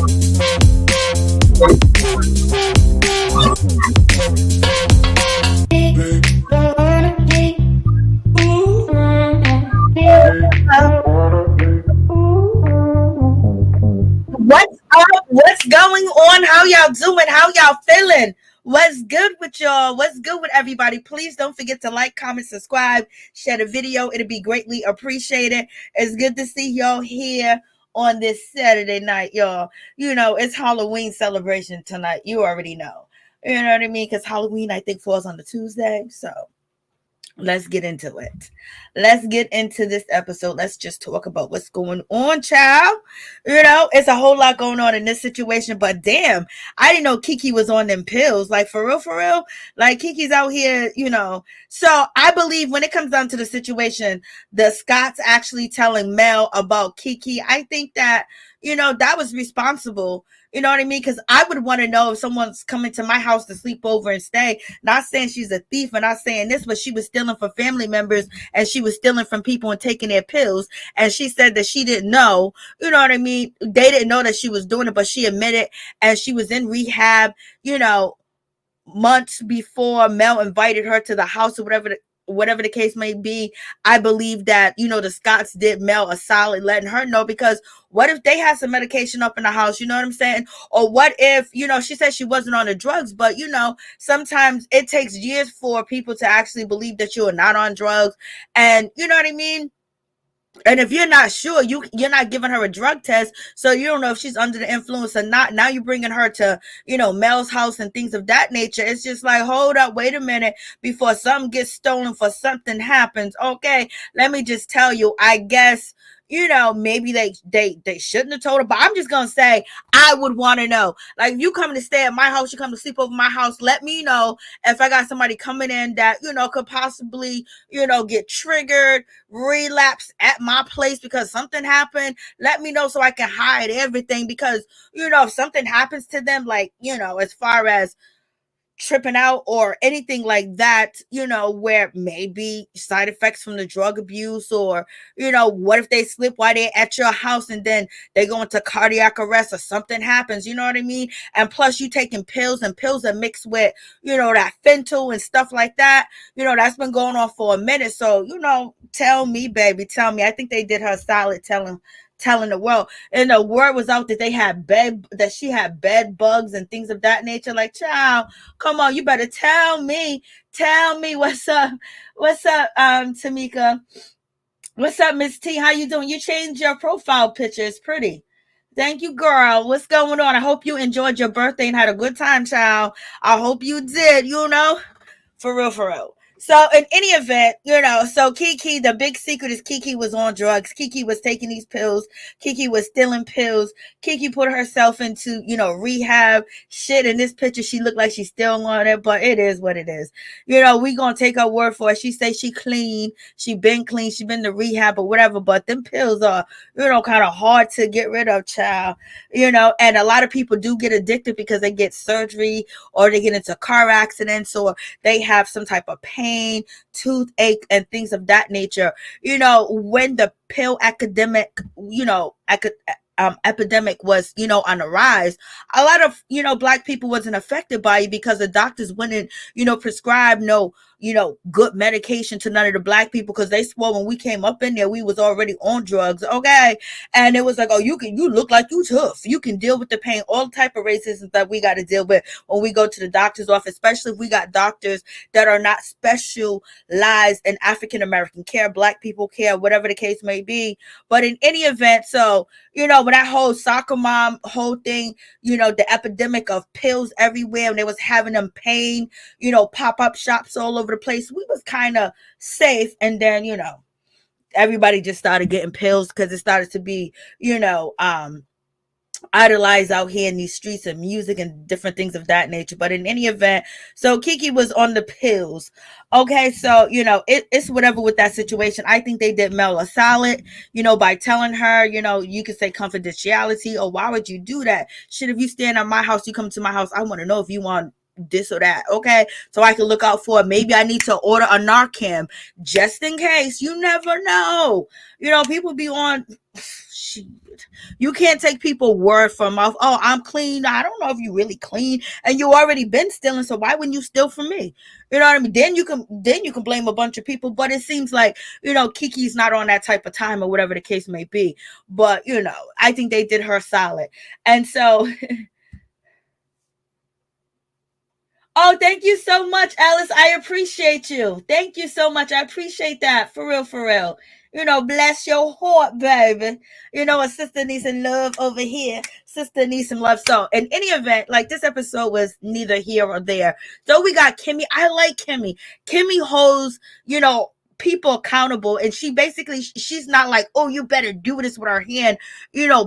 What's up? What's going on? How y'all doing? How y'all feeling? What's good with y'all? What's good with everybody? Please don't forget to like, comment, subscribe, share the video. It'll be greatly appreciated. It's good to see y'all here on this Saturday night, y'all. You know, it's Halloween celebration tonight. You already know. You know what I mean? Because Halloween, I think, falls on the Tuesday. So let's get into it. Let's get into this episode. Let's just talk about what's going on, child. You know, it's a whole lot going on in this situation, but damn, I didn't know Keke was on them pills. Like, for real. Like, Keke's out here, you know. So I believe when it comes down to the situation, the Scots actually telling Mel about Keke, I think that, you know, that was responsible. You know what I mean? Because I would want to know if someone's coming to my house to sleep over and stay. Not saying she's a thief and not saying this, but she was stealing from family members and she was stealing from people and taking their pills. And she said that she didn't know. You know what I mean? They didn't know that she was doing it, but she admitted, and she was in rehab, you know, months before Mel invited her to the house or whatever the case may be. I believe that, you know, the Scots did Mel a solid letting her know, because what if they had some medication up in the house? You know what I'm saying? Or what if, you know, she said she wasn't on the drugs, but, you know, sometimes it takes years for people to actually believe that you are not on drugs. And you know what I mean? And if you're not sure, you're not giving her a drug test, so you don't know if she's under the influence or not. Now you're bringing her to, you know, Mel's house and things of that nature. It's just like, hold up, wait a minute, before something gets stolen, for something happens. Okay, let me just tell you, I guess, you know, maybe they shouldn't have told her, but I'm just gonna say, I would want to know. Like, if you come to stay at my house, you come to sleep over my house, let me know if I got somebody coming in that, you know, could possibly, you know, get triggered, relapse at my place because something happened. Let me know so I can hide everything, because, you know, if something happens to them, like, you know, as far as tripping out or anything like that, you know, where maybe side effects from the drug abuse, or, you know, what if they slip while they're at your house and then they go into cardiac arrest or something happens, you know what I mean? And plus you taking pills, and pills are mixed with, you know, that fentanyl and stuff like that. You know, that's been going on for a minute. So, you know, tell me, baby, tell me. I think they did her solid telling the world, and the word was out that she had bed bugs and things of that nature. Like, child, come on, you better tell me what's up, Tamika, what's up, Miss T, how you doing? You changed your profile picture, it's pretty. Thank you, girl. What's going on? I hope you enjoyed your birthday and had a good time, child. I hope you did, you know, for real. So in any event, you know, so Keke, the big secret is Keke was on drugs. Keke was taking these pills. Keke was stealing pills. Keke put herself into, you know, rehab shit. In this picture, she looked like she's still on it, but it is what it is. You know, we gonna take her word for it. She say she clean. She been clean. She been to rehab or whatever, but them pills are, you know, kind of hard to get rid of, child. You know, and a lot of people do get addicted because they get surgery or they get into car accidents or they have some type of pain, toothache, and things of that nature. You know, when the pill epidemic was, you know, on the rise, a lot of, you know, Black people wasn't affected by it because the doctors wouldn't, you know, prescribe no, you know, good medication to none of the Black people, because they swore when we came up in there, we was already on drugs. Okay. And it was like, oh, you look like you tough. You can deal with the pain, all type of racism that we got to deal with when we go to the doctor's office, especially if we got doctors that are not specialized in African American care, Black people care, whatever the case may be. But in any event, so, you know, when that whole soccer mom whole thing, you know, the epidemic of pills everywhere, and they was having them pain, you know, pop-up shops all over the place, we was kind of safe. And then, you know, everybody just started getting pills because it started to be, you know, idolized out here in these streets and music and different things of that nature. But in any event, so Keke was on the pills. Okay, so, you know, it's whatever with that situation. I think they did Mel a solid, you know, by telling her, you know, you could say confidentiality, or why would you do that? Shit, if you stand at my house, you come to my house, I want to know if you want this or that. Okay, so I can look out for it. Maybe I need to order a Narcan just in case. You never know. You know, people be on shit. You can't take people word for mouth. Oh, I'm clean. I don't know if you really clean, and you already been stealing. So why wouldn't you steal from me? You know what I mean? Then you can blame a bunch of people. But it seems like Keke's not on that type of time or whatever the case may be. But I think they did her solid, and so. Oh, thank you so much, Alice. I appreciate you. Thank you so much. I appreciate that. For real, for real. Bless your heart, baby. A sister needs some love over here. Sister needs some love. So, in any event, like this episode was neither here or there. So, we got Kimmi. I like Kimmi. Kimmi holds, people accountable, and she's not like, oh, you better do this with her hand,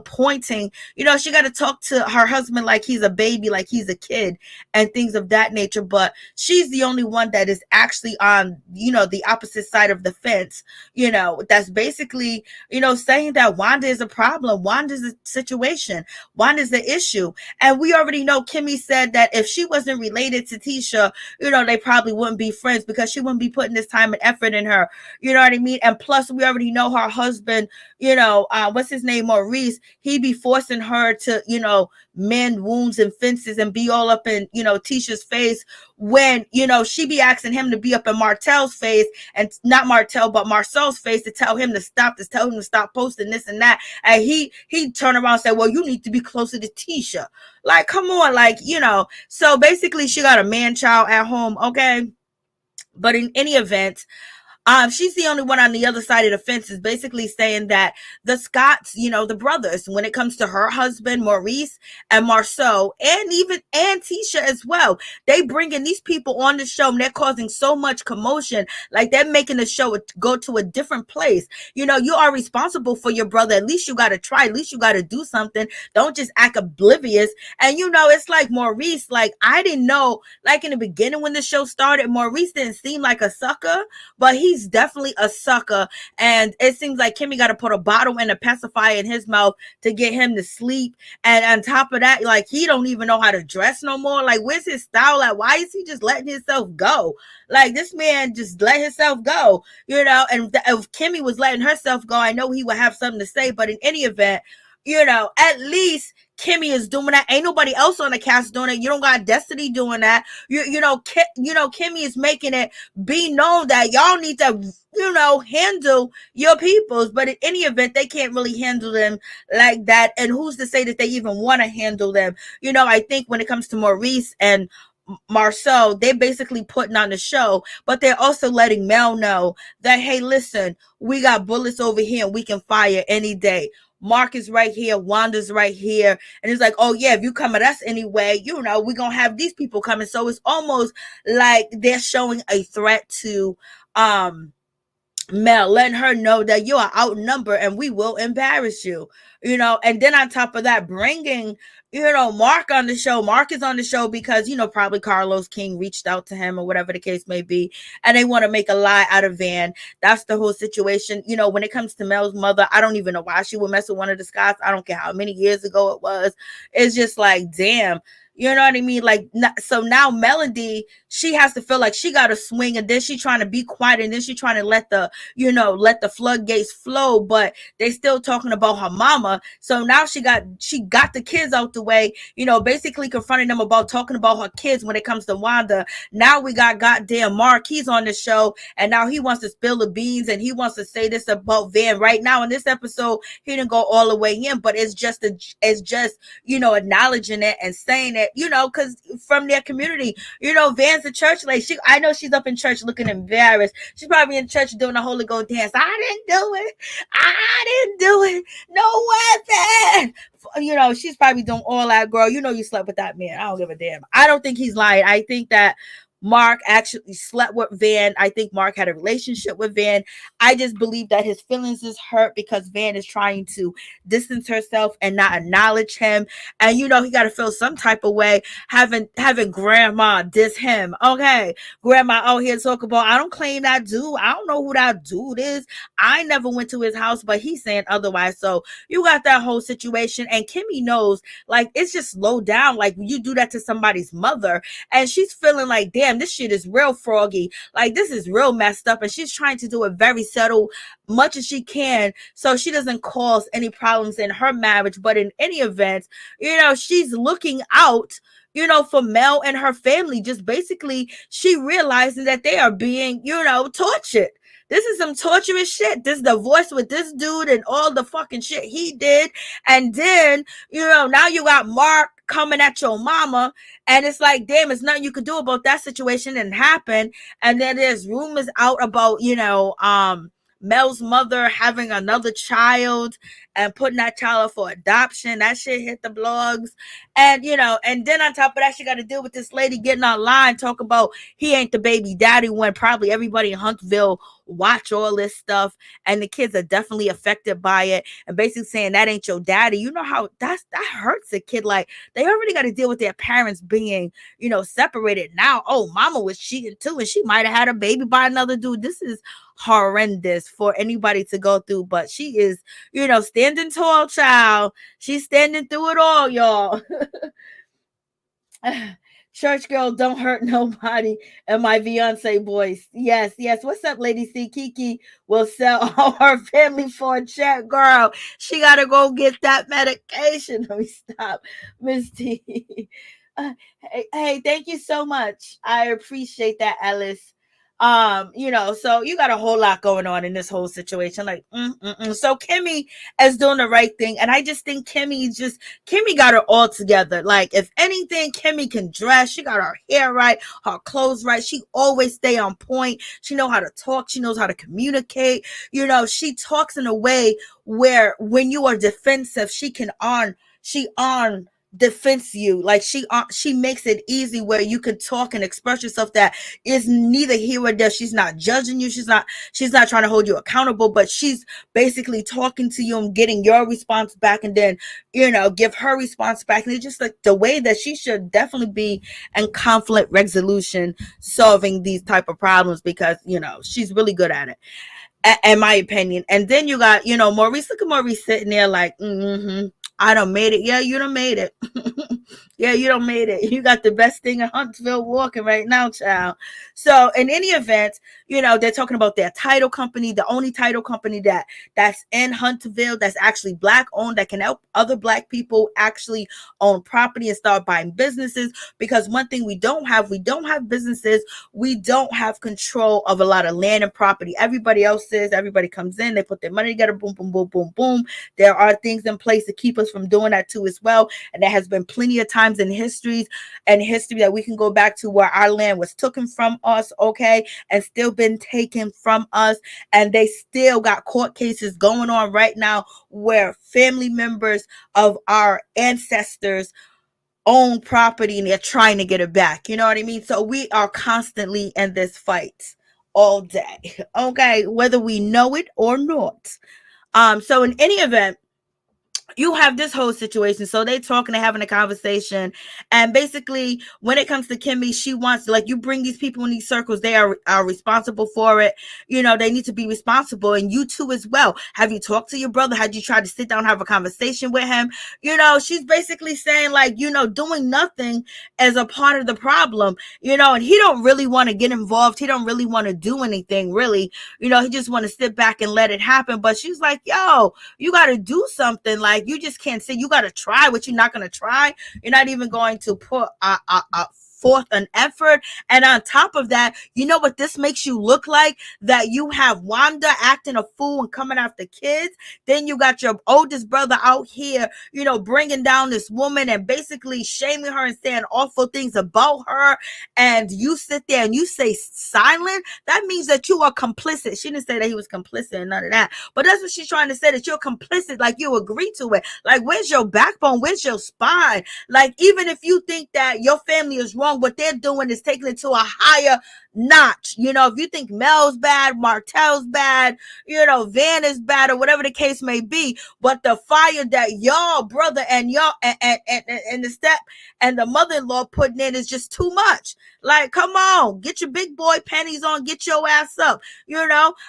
pointing. She got to talk to her husband like he's a baby, like he's a kid, and things of that nature. But she's the only one that is actually on the opposite side of the fence, that's basically saying that Wanda is a problem, Wanda's a situation, Wanda's the issue. And we already know Kimmi said that if she wasn't related to Tisha, they probably wouldn't be friends, because she wouldn't be putting this time and effort in her. You know what I mean? And plus, we already know her husband, what's his name, Maurice, he be forcing her to, mend wounds and fences and be all up in, Tisha's face, when, she be asking him to be up in Martell's face, and not Martell, but Marsau's face, to tell him to stop posting this and that. And he turn around and say, well, you need to be closer to Tisha. Like, come on, like, so basically she got a man child at home, okay? But in any event, she's the only one on the other side of the fence, is basically saying that the Scotts, the brothers, when it comes to her husband, Maurice, and Marsau, and Tisha as well, they bringing these people on the show, and they're causing so much commotion. Like, they're making the show go to a different place. You are responsible for your brother. At least you got to try. At least you got to do something. Don't just act oblivious. And, it's like Maurice, like, I didn't know, like, in the beginning when the show started, Maurice didn't seem like a sucker, but he's definitely a sucker. And it seems like Kimmi got to put a bottle and a pacifier in his mouth to get him to sleep. And on top of that, like, he don't even know how to dress no more. Like, where's his style? Like, why is he just letting himself go? Like, this man just let himself go, and if Kimmi was letting herself go, I know he would have something to say. But in any event, at least Kimmi is doing that. Ain't nobody else on the cast doing it. You don't got Destiny doing that. Kimmi is making it be known that y'all need to, handle your peoples. But in any event, they can't really handle them like that. And who's to say that they even want to handle them? I think when it comes to Maurice and Marsau, they're basically putting on the show, but they're also letting Mel know that, hey, listen, we got bullets over here and we can fire any day. Mark is right here, Wanda's right here, and it's like, oh yeah, if you come at us anyway, we're gonna have these people coming. So it's almost like they're showing a threat to Mel, letting her know that you are outnumbered and we will embarrass you, and then on top of that, bringing Mark on the show. Mark is on the show because, probably Carlos King reached out to him or whatever the case may be, and they want to make a lie out of Van. That's the whole situation. When it comes to Mel's mother, I don't even know why she would mess with one of the Scotts. I don't care how many years ago it was. It's just like, damn. You know what I mean? Like, so now Melody, she has to feel like she got to swing, and then she trying to be quiet, and then she trying to let the floodgates flow, but they still talking about her mama. So now she got the kids out the way, basically confronting them about talking about her kids when it comes to Wanda. Now we got goddamn Mark, he's on the show, and now he wants to spill the beans, and he wants to say this about Van. Right now in this episode, he didn't go all the way in, but it's just acknowledging it and saying it, because from their community, Van's a church lady. I know she's up in church looking embarrassed. She's probably in church doing a Holy Ghost dance. I didn't do it. No weapon. She's probably doing all that, girl. You slept with that man. I don't give a damn. I don't think he's lying. I think that Mark actually slept with Van. I think Mark had a relationship with Van. I just believe that his feelings is hurt because Van is trying to distance herself and not acknowledge him. And he got to feel some type of way having grandma diss him. Okay, grandma out here talk about, I don't claim that dude. I don't know who that dude is. I never went to his house, but he's saying otherwise. So you got that whole situation, and Kimmi knows, like, it's just slow down. Like, when you do that to somebody's mother, and she's feeling like, damn, damn, this shit is real froggy. Like, this is real messed up. And she's trying to do it very subtle, much as she can, so she doesn't cause any problems in her marriage. But in any event, she's looking out, for Mel and her family. Just basically, she realizing that they are being, tortured. This is some torturous shit. This divorce with this dude and all the fucking shit he did. And then, now you got Mark coming at your mama. And it's like, damn, there's nothing you could do about that situation and happen. And then there's rumors out about, Mel's mother having another child and putting that child up for adoption. That shit hit the blogs. And, and then on top of that, she got to deal with this lady getting online talking about he ain't the baby daddy, when probably everybody in Huntsville watch all this stuff. And the kids are definitely affected by it. And basically saying that ain't your daddy. You know how that hurts a kid. Like, they already got to deal with their parents being, separated. Now, oh, mama was cheating too, and she might have had a baby by another dude. This is horrendous for anybody to go through, but she is, standing tall, child. She's standing through it all, y'all. Church girl, don't hurt nobody. And my Beyonce voice. Yes. What's up, Lady C? Keke will sell all her family for a check, girl. She got to go get that medication. Let me stop. Miss T. Hey, thank you so much. I appreciate that, Alice. So you got a whole lot going on in this whole situation. Like, So Kimmi is doing the right thing. And I just think Kimmi got her all together. Like, if anything, Kimmi can dress. She got her hair right, her clothes right. She always stay on point. She know how to talk. She knows how to communicate. She talks in a way where when you are defensive, she defends you. Like, she makes it easy where you can talk and express yourself. That is neither here or there. She's not judging you. She's not trying to hold you accountable, but she's basically talking to you and getting your response back, and then give her response back. And it's just like the way that she should definitely be in conflict resolution, solving these type of problems, because she's really good at it, in my opinion. And then you got Maurice. Look at Maurice sitting there like, I done made it. Yeah, you done made it. Yeah, you done made it. You got the best thing in Huntsville walking right now, child. So in any event, they're talking about their title company, the only title company that's in Huntsville that's actually Black owned, that can help other Black people actually own property and start buying businesses. Because one thing we don't have businesses. We don't have control of a lot of land and property. Everybody else is. Everybody comes in, they put their money together, boom, boom, boom, boom, boom. There are things in place to keep us from doing that too as well. And there has been plenty of times in history that we can go back to where our land was taken from us, okay, and still been taken from us. And they still got court cases going on right now where family members of our ancestors own property and they're trying to get it back. You know what I mean? So we are constantly in this fight all day, okay, whether we know it or not. So in any event, you have this whole situation. So they talking and having a conversation. And basically, when it comes to Kimmi, she wants, like, you bring these people in these circles, they are responsible for it. They need to be responsible. And you too as well. Have you talked to your brother? Had you tried to sit down and have a conversation with him? She's basically saying, like, doing nothing as a part of the problem, and he don't really want to get involved. He don't really want to do anything, really. He just want to sit back and let it happen. But she's like, yo, you got to do something. Like, you just can't say you got to try what you're not going to try. You're not even going to put forth an effort. And on top of that, you know what this makes you look like? That you have Wanda acting a fool and coming after kids. Then you got your oldest brother out here, bringing down this woman and basically shaming her and saying awful things about her. And you sit there and you say silent. That means that you are complicit. She didn't say that he was complicit and none of that. But that's what she's trying to say, that you're complicit, like you agree to it. Like, where's your backbone? Where's your spine? Like, even if you think that your family is wrong, what they're doing is taking it to a higher notch. If you think Mel's bad, Martell's bad, Van is bad, or whatever the case may be, but the fire that y'all brother and y'all and the step and the mother-in-law putting in is just too much. Like, come on, get your big boy panties on, get your ass up.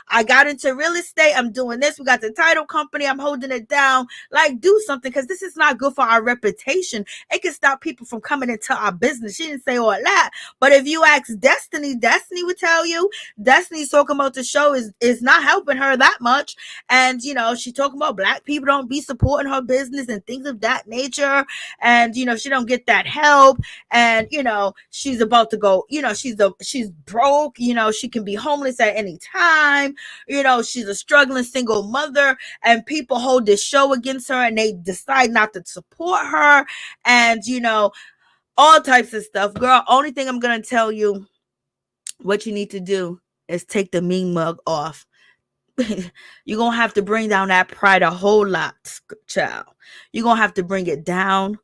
I got into real estate. I'm doing this. We got the title company. I'm holding it down. Like, do something, because this is not good for our reputation. It can stop people from coming into our business. She didn't say all that. But if you ask Destiny would tell you. Destiny's talking about the show is not helping her that much. And, she talking about black people don't be supporting her business and things of that nature. And, she don't get that help. And, she's about to go, she's broke, she can be homeless at any time. She's a struggling single mother, and people hold this show against her and they decide not to support her. And, all types of stuff. Girl, only thing I'm going to tell you what you need to do is take the mean mug off. You're going to have to bring down that pride a whole lot, child. You're going to have to bring it down.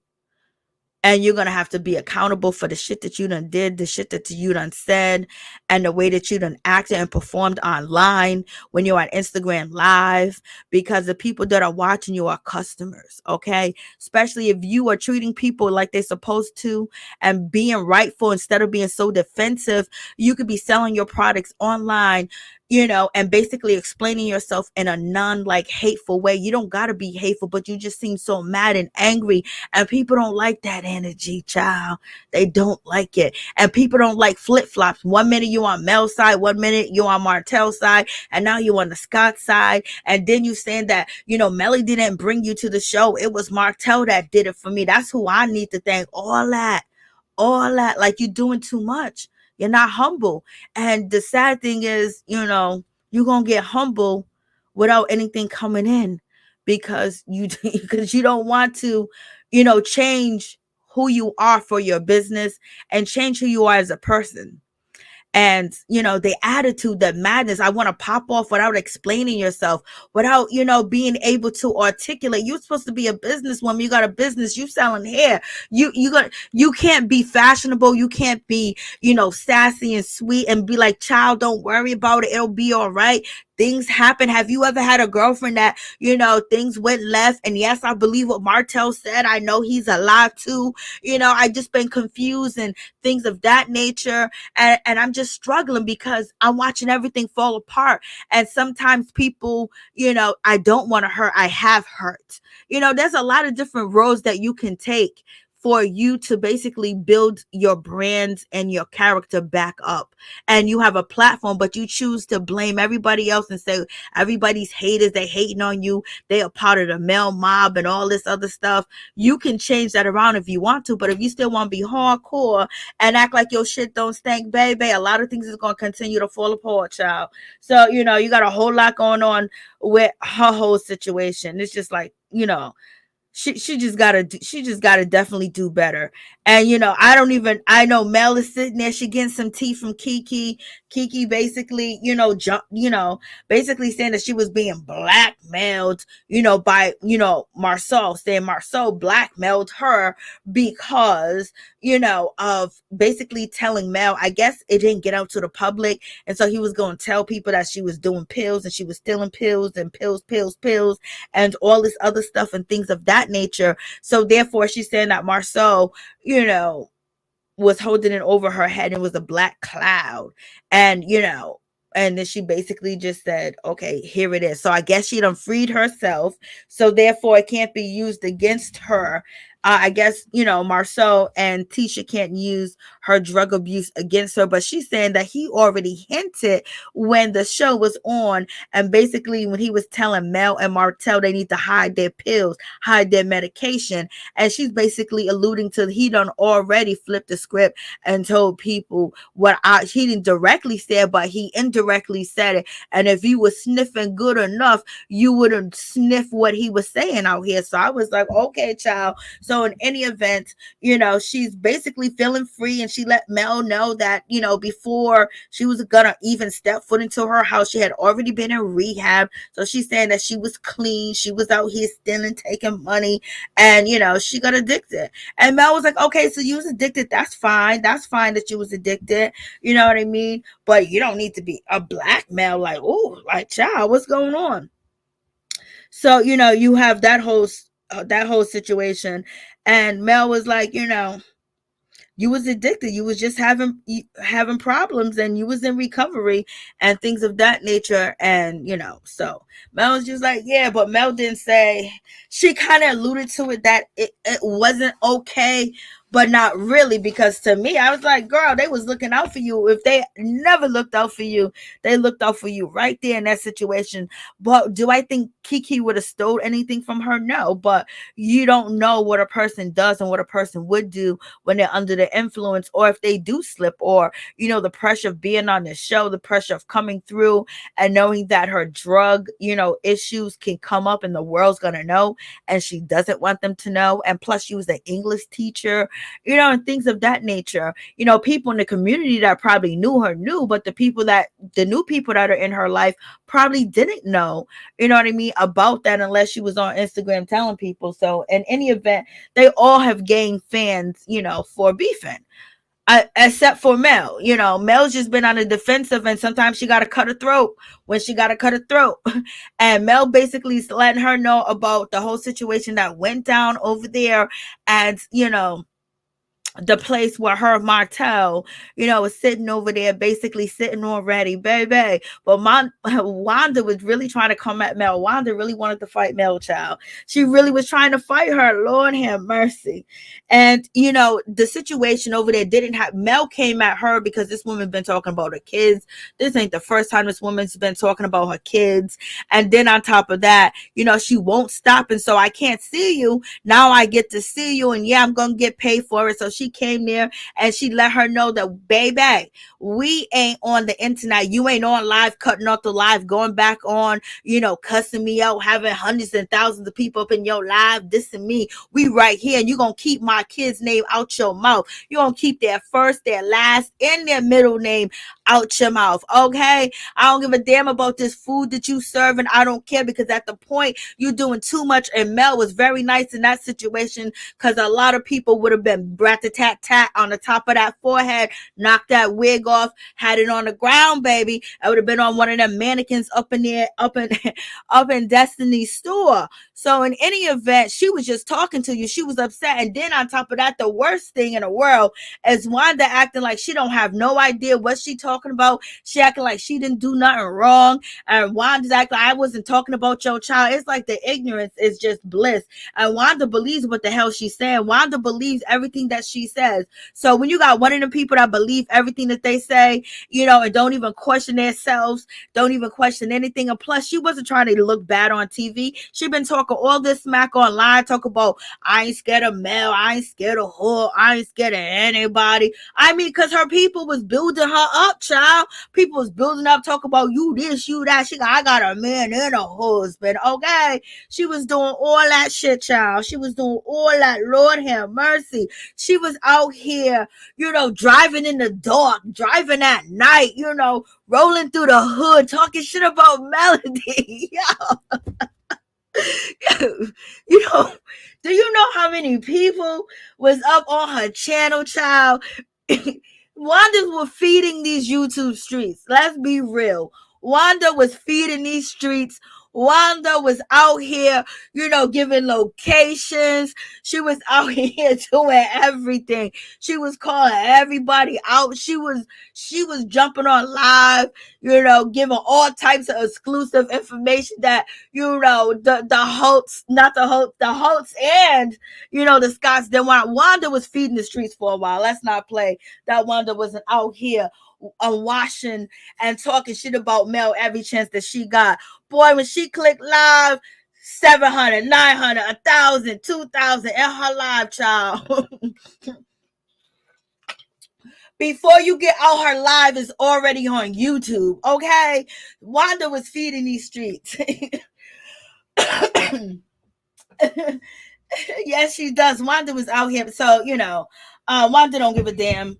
And you're going to have to be accountable for the shit that you done did, the shit that you done said, and the way that you done acted and performed online when you're on Instagram Live, because the people that are watching you are customers, okay? Especially if you are treating people like they're supposed to and being rightful instead of being so defensive. You could be selling your products online, and basically explaining yourself in a hateful way. You don't got to be hateful, but you just seem so mad and angry, and people don't like that energy, child. They don't like it. And people don't like flip-flops. 1 minute you on Mel's side, 1 minute you on Martell's side, and now you on the Scott side. And then you saying that, Melly didn't bring you to the show. It was Martell that did it for me. That's who I need to thank. All that. Like, you're doing too much. You're not humble. And the sad thing is, you're going to get humble without anything coming in, because you don't want to, change who you are for your business and change who you are as a person. And, the attitude, the madness, I want to pop off without explaining yourself, without, being able to articulate. You're supposed to be a businesswoman. You got a business. You selling hair. You can't be fashionable. You can't be, sassy and sweet and be like, child, don't worry about it. It'll be all right. Things happen. Have you ever had a girlfriend that, things went left? And yes, I believe what Martell said. I know he's alive too. I just been confused and things of that nature. And I'm just struggling because I'm watching everything fall apart. And sometimes people, I don't want to hurt. I have hurt. There's a lot of different roads that you can take for you to basically build your brand and your character back up. And you have a platform, but you choose to blame everybody else and say everybody's haters, they hating on you, they are part of the male mob and all this other stuff. You can change that around if you want to, but if you still want to be hardcore and act like your shit don't stink, baby, a lot of things is going to continue to fall apart, child. So, you got a whole lot going on with her whole situation. It's just like, she just gotta definitely do better. And I know Mel is sitting there, she getting some tea from Keke basically, basically saying that she was being blackmailed, by, Marsau, saying Marsau blackmailed her because, of basically telling Mel, I guess it didn't get out to the public. And so he was going to tell people that she was doing pills and she was stealing pills and pills and all this other stuff and things of that nature. So therefore she's saying that Marsau, was holding it over her head and was a black cloud. And, and then she basically just said, okay, here it is. So I guess she done freed herself. So therefore it can't be used against her. I guess, Marsau and Tisha can't use her drug abuse against her, but she's saying that he already hinted when the show was on, and basically when he was telling Mel and Martell they need to hide their pills, hide their medication, and she's basically alluding to he done already flipped the script and told people what he didn't directly say, but he indirectly said it. And if you was sniffing good enough, you wouldn't sniff what he was saying out here. So I was like, okay, child. So in any event, she's basically feeling free, and she let Mel know that, before she was gonna even step foot into her house, she had already been in rehab. So she's saying that she was clean, she was out here stealing, taking money, and she got addicted. And Mel was like, okay, so you was addicted, that's fine that you was addicted, you know what I mean, but you don't need to be a blackmail, like, oh, like, child, what's going on? So you have that whole situation, and Mel was like, you was addicted, you was just having problems, and you was in recovery and things of that nature. And so Mel was just like, yeah, but Mel didn't say, she kind of alluded to it, that it wasn't okay, but not really, because to me, I was like, girl, they was looking out for you. If they never looked out for you, they looked out for you right there in that situation. But do I think Keke would have stole anything from her? No, but you don't know what a person does and what a person would do when they're under the influence, or if they do slip, or the pressure of being on the show, the pressure of coming through and knowing that her drug issues can come up and the world's gonna know, and she doesn't want them to know. And plus, she was an English teacher, and things of that nature. People in the community that probably knew her knew, but the new people that are in her life probably didn't know, you know what I mean, about that, unless she was on Instagram telling people. So in any event, they all have gained fans, for beefing. Except for Mel. Mel's just been on the defensive, and sometimes she got to cut her throat when she got to cut her throat. And Mel basically is letting her know about the whole situation that went down over there, and the place where her Martell, was sitting over there, basically sitting already, baby. But Wanda was really trying to come at Mel. Wanda really wanted to fight Mel, child. She really was trying to fight her. Lord have mercy. And, the situation over there didn't have, Mel came at her because this woman been talking about her kids. This ain't the first time this woman's been talking about her kids. And then on top of that, she won't stop. And so I can't see you. Now I get to see you. And yeah, I'm going to get paid for it. So she came there and she let her know that, baby, we ain't on the internet. You ain't on live, cutting off the live, going back on, cussing me out, having hundreds and thousands of people up in your live, this and me. We right here, and you gonna keep my kids' name out your mouth. You gonna keep their first, their last, and their middle name out your mouth, okay? I don't give a damn about this food that you serving. I don't care, because at the point, you're doing too much. And Mel was very nice in that situation, because a lot of people would have been rat-a-tat-tat on the top of that forehead, knocked that wig off, had it on the ground, baby. I would have been on one of them mannequins up in there, up in Destiny's store. So in any event, she was just talking to you. She was upset. And then on top of that, the worst thing in the world is Wanda acting like she don't have no idea what she talking about. She acting like she didn't do nothing wrong. And Wanda's acting like, I wasn't talking about your child. It's like the ignorance is just bliss. And Wanda believes what the hell she's saying. Wanda believes everything that she says. So when you got one of the people that believe everything that they say, and don't even question themselves, don't even question anything. And plus, she wasn't trying to look bad on TV. She been talking all this smack online, talk about, I ain't scared of Mel, I ain't scared of Holt, I ain't scared of anybody. I mean, because her people was building her up, child. People was building up, talk about you this, you that. She got, I got a man and a husband, okay? She was doing all that shit, child. She was doing all that. Lord have mercy. She was out here, driving in the dark, driving at night, rolling through the hood, talking shit about Melody. Do you know how many people was up on her channel, child? Wanda was feeding these YouTube streets. Let's be real. Wanda was feeding these streets. Wanda was out here, giving locations. She was out here doing everything. She was calling everybody out. She was jumping on live, giving all types of exclusive information that, the Holts, not the Holts, the Holts and, the Scotts didn't want. Wanda was feeding the streets for a while. Let's not play that Wanda wasn't out here washing and talking shit about Mel every chance that she got. Boy, when she clicked live, 700, 900, 1,000, 2,000 in her live, child. Before you get out, her live is already on YouTube, okay? Wanda was feeding these streets. Yes, she does. Wanda was out here, so Wanda don't give a damn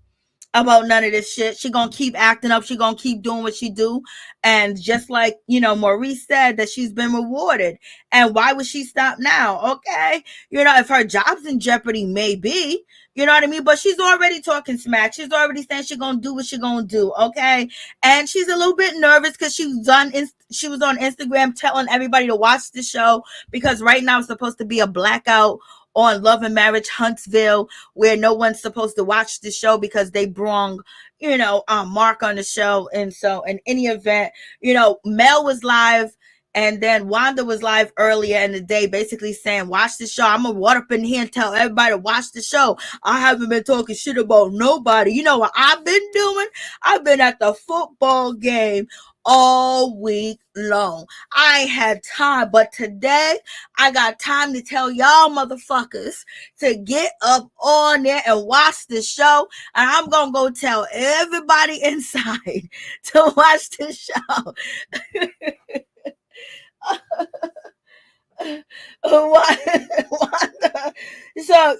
about none of this shit. She gonna keep acting up. She gonna keep doing what she do. And just like, Maurice said that she's been rewarded. And why would she stop now? Okay. If her job's in jeopardy, maybe. You know what I mean? But she's already talking smack. She's already saying she's gonna do what she's gonna do. Okay. And she's a little bit nervous because she was on Instagram telling everybody to watch the show because right now it's supposed to be a blackout on Love and Marriage Huntsville, where no one's supposed to watch the show because they brung, Mark on the show. And so in any event, Mel was live and then Wanda was live earlier in the day, basically saying, watch the show. I'm going to walk up in here and tell everybody to watch the show. I haven't been talking shit about nobody. You know what I've been doing? I've been at the football game all week long. I ain't had time, but today I got time to tell y'all motherfuckers to get up on there and watch the show. And I'm gonna go tell everybody inside to watch the show. Wanda. So,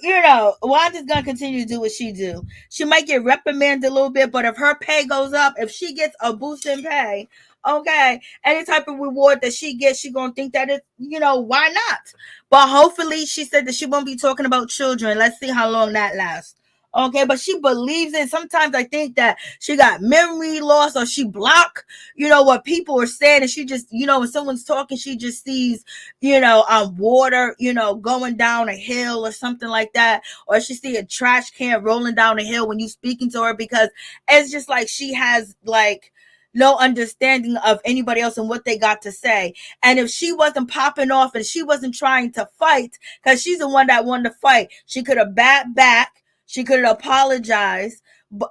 Wanda's gonna continue to do what she do. She might get reprimanded a little bit, but if her pay goes up, if she gets a boost in pay, okay, any type of reward that she gets, she gonna think that why not? But hopefully, she said that she won't be talking about children. Let's see how long that lasts. Okay, but she believes in. Sometimes I think that she got memory loss or she blocked, what people are saying, and she just, when someone's talking, she just sees, water, going down a hill or something like that, or she see a trash can rolling down a hill when you speaking to her, because it's just like she has like no understanding of anybody else and what they got to say. And if she wasn't popping off and she wasn't trying to fight, because she's the one that wanted to fight, she could have backed back. She could have apologized,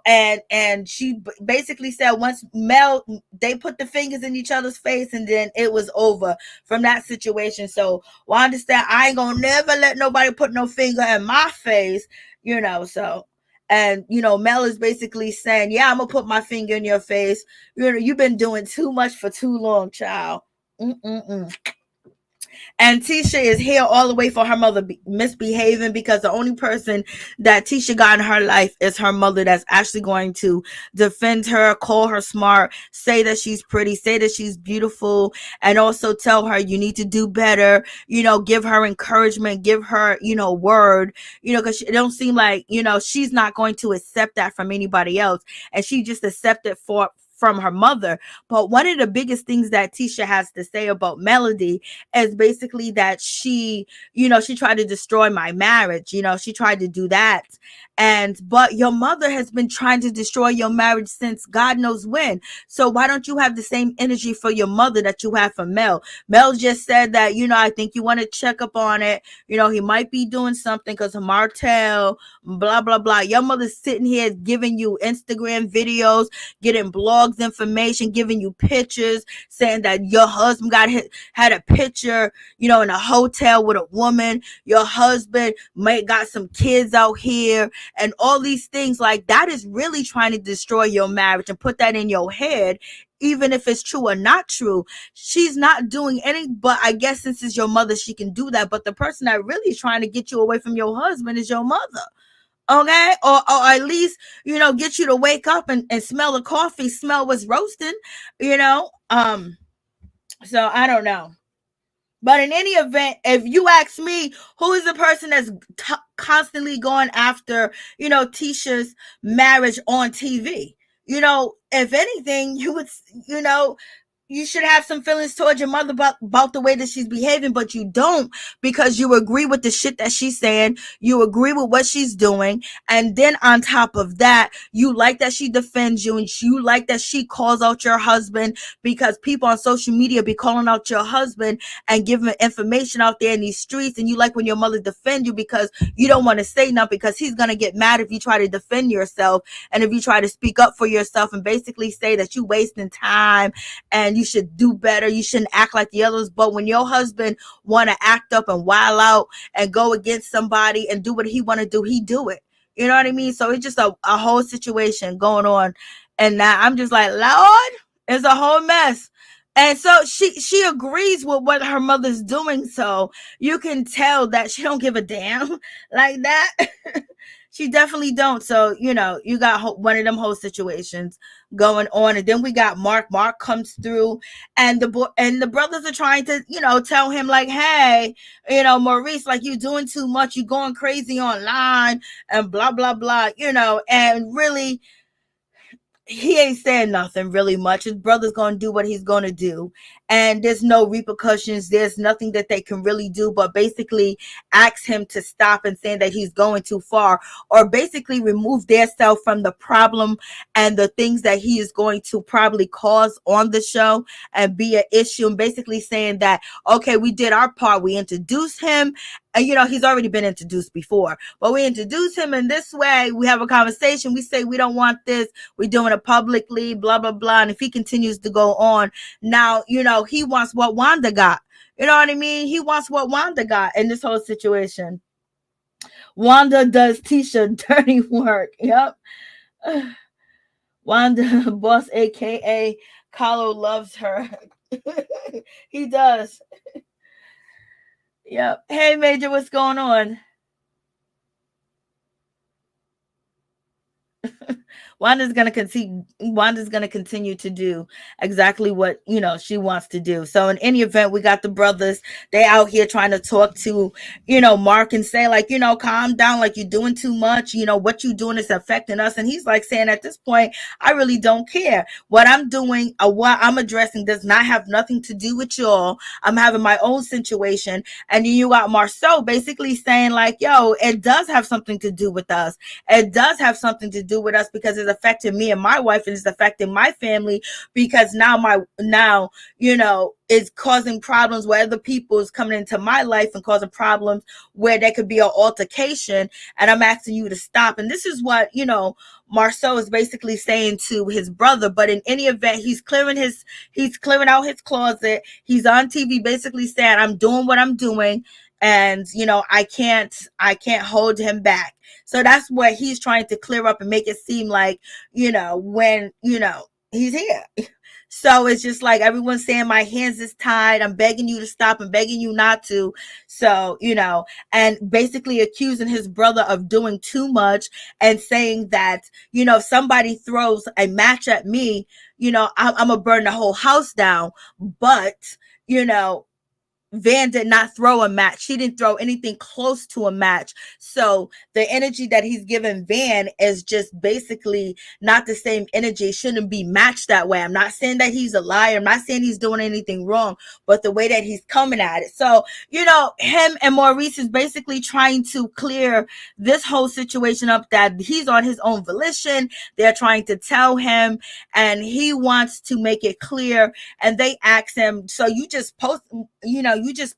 and she basically said once they put the fingers in each other's face, and then it was over from that situation. So Wanda said, I ain't gonna never let nobody put no finger in my face, so. And Mel is basically saying, yeah, I'm gonna put my finger in your face. You've been doing too much for too long, child. Mm-mm-mm. And Tisha is here all the way for her mother misbehaving, because the only person that Tisha got in her life is her mother, that's actually going to defend her, call her smart, say that she's pretty, say that she's beautiful, and also tell her you need to do better, give her encouragement, give her, word, because it don't seem like, she's not going to accept that from anybody else. And she just accepted from her mother. But one of the biggest things that Tisha has to say about Melody is basically that she tried to destroy my marriage. She tried to do that. But your mother has been trying to destroy your marriage since God knows when. So why don't you have the same energy for your mother that you have for Mel? Mel just said that, I think you want to check up on it. He might be doing something because of Martell, blah, blah, blah. Your mother's sitting here giving you Instagram videos, getting blogs information, giving you pictures, saying that your husband had a picture, in a hotel with a woman. Your husband got some kids out here, and all these things like that is really trying to destroy your marriage and put that in your head. Even if it's true or not true, she's not doing any, but I guess since it's your mother, she can do that. But the person that really is trying to get you away from your husband is your mother. Okay, or at least get you to wake up and smell the coffee, smell what's roasting, so I don't know. But in any event, if you ask me, who is the person that's constantly going after Tisha's marriage on TV? If anything, you would you should have some feelings towards your mother about the way that she's behaving, but you don't, because you agree with the shit that she's saying. You agree with what she's doing. And then on top of that, you like that she defends you, and you like that she calls out your husband, because people on social media be calling out your husband and giving information out there in these streets. And you like when your mother defends you, because you don't want to say nothing, because he's going to get mad if you try to defend yourself, and if you try to speak up for yourself and basically say that you wasting time and you should do better, you shouldn't act like the others. But when your husband want to act up and wild out and go against somebody and do what he want to do, he do it. You know what I mean? So it's just a whole situation going on. And now I'm just like, Lord, it's a whole mess. And so she agrees with what her mother's doing. So you can tell that she don't give a damn like that. She definitely don't. So, you got one of them whole situations going on. And then we got Mark. Mark comes through, and the brothers are trying to, tell him like, hey, Maurice, like, you doing too much. You going crazy online and blah, blah, blah, and really, he ain't saying nothing really much. His brother's going to do what he's going to do. And there's no repercussions. There's nothing that they can really do, but basically ask him to stop and saying that he's going too far, or basically remove themselves from the problem and the things that he is going to probably cause on the show and be an issue. And basically saying that, okay, we did our part. We introduced him. And, he's already been introduced before, but we introduce him in this way. We have a conversation. We say, we don't want this. We're doing it publicly, blah, blah, blah. And if he continues to go on now, he wants what Wanda got. You know what I mean? He wants what Wanda got in this whole situation. Wanda does Tisha dirty work. Yep. Wanda, boss, AKA Carlo, loves her. He does. Yep. Hey, Major, what's going on? Wanda's gonna continue to do exactly what she wants to do. So in any event, we got the brothers. They out here trying to talk to Mark and say like, calm down, like, you're doing too much. What you doing is affecting us. And he's like saying, at this point, I really don't care. What I'm doing, what I'm addressing, does not have nothing to do with y'all. I'm having my own situation. And then you got Marsau basically saying like, yo, it does have something to do with us. It does have something to do with us, because it's affecting me and my wife, and it's affecting my family, because now it's causing problems where other people is coming into my life and causing problems where there could be an altercation, and I'm asking you to stop. And this is what Marsau is basically saying to his brother. But in any event, he's clearing out his closet. He's on TV basically saying, I'm doing what I'm doing, and I can't hold him back. So that's what he's trying to clear up and make it seem like, when, he's here. So it's just like everyone's saying, my hands is tied. I'm begging you to stop. I'm begging you not to. So, and basically accusing his brother of doing too much, and saying that, if somebody throws a match at me, I'm going to burn the whole house down. But, Van did not throw a match. She didn't throw anything close to a match. So the energy that he's giving Van is just basically not the same energy. It shouldn't be matched that way. I'm not saying that he's a liar. I'm not saying he's doing anything wrong, but the way that he's coming at it. So, him and Maurice is basically trying to clear this whole situation up, that he's on his own volition. They're trying to tell him, and he wants to make it clear. And they ask him, so you just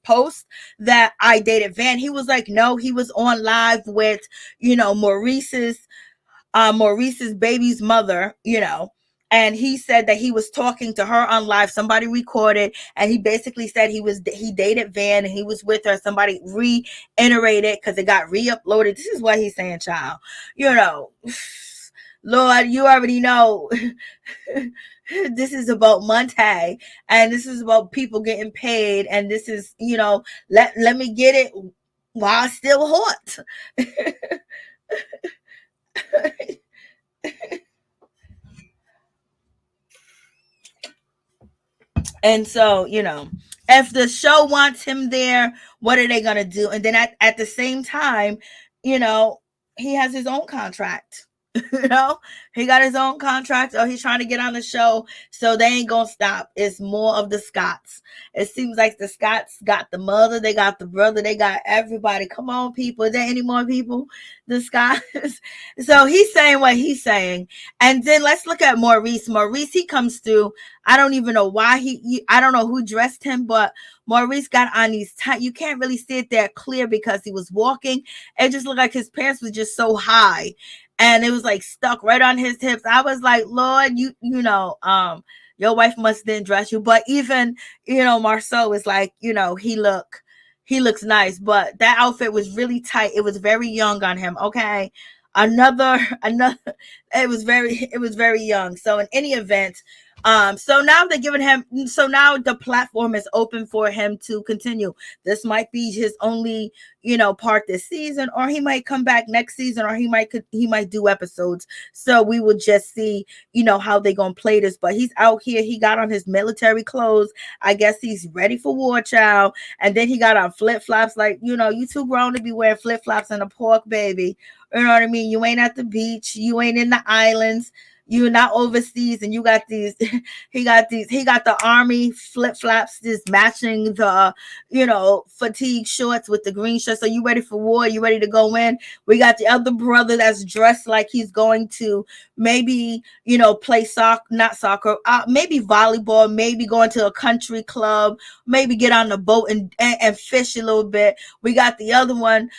post that I dated Van. He was like, no, he was on live with, Maurice's baby's mother, and he said that he was talking to her on live. Somebody recorded, and he basically said he dated Van and he was with her. Somebody reiterated because it got re-uploaded. This is what he's saying, child. Lord, you already know. This is about Monte, and this is about people getting paid, and this is, let me get it while it's still hot. And so, if the show wants him there, what are they going to do? And then at the same time, he has his own contract. He got his own contract, or he's trying to get on the show, so they ain't gonna stop. It's more of the Scotts. It seems like the Scotts got the mother, they got the brother, they got everybody. Come on, people. Is there any more people? The Scotts. So he's saying what he's saying. And then let's look at Maurice. Maurice, he comes through. I don't even know why I don't know who dressed him, but Maurice got on these you can't really see it there clear because he was walking. It just looked like his pants was just so high, and it was like stuck right on his hips. I was like, Lord, your wife must didn't dress you. But even, Marsau is like, he looks nice, but that outfit was really tight. It was very young on him. Okay. Another, it was very young. So in any event, So now they're giving him, so now the platform is open for him to continue. This might be his only, part this season, or he might come back next season, or he might do episodes. So we will just see, how they gonna play this. But he's out here, he got on his military clothes. I guess he's ready for war, child. And then he got on flip-flops, like, you too grown to be wearing flip-flops and a pork baby. You know what I mean? You ain't at the beach, you ain't in the islands, you're not overseas, and you got these he got the army flip-flops just matching the fatigue shorts with the green shirt. So you ready for war, you ready to go in. We got the other brother that's dressed like he's going to maybe play soccer, not soccer, maybe volleyball, maybe going to a country club, maybe get on the boat and fish a little bit. We got the other one,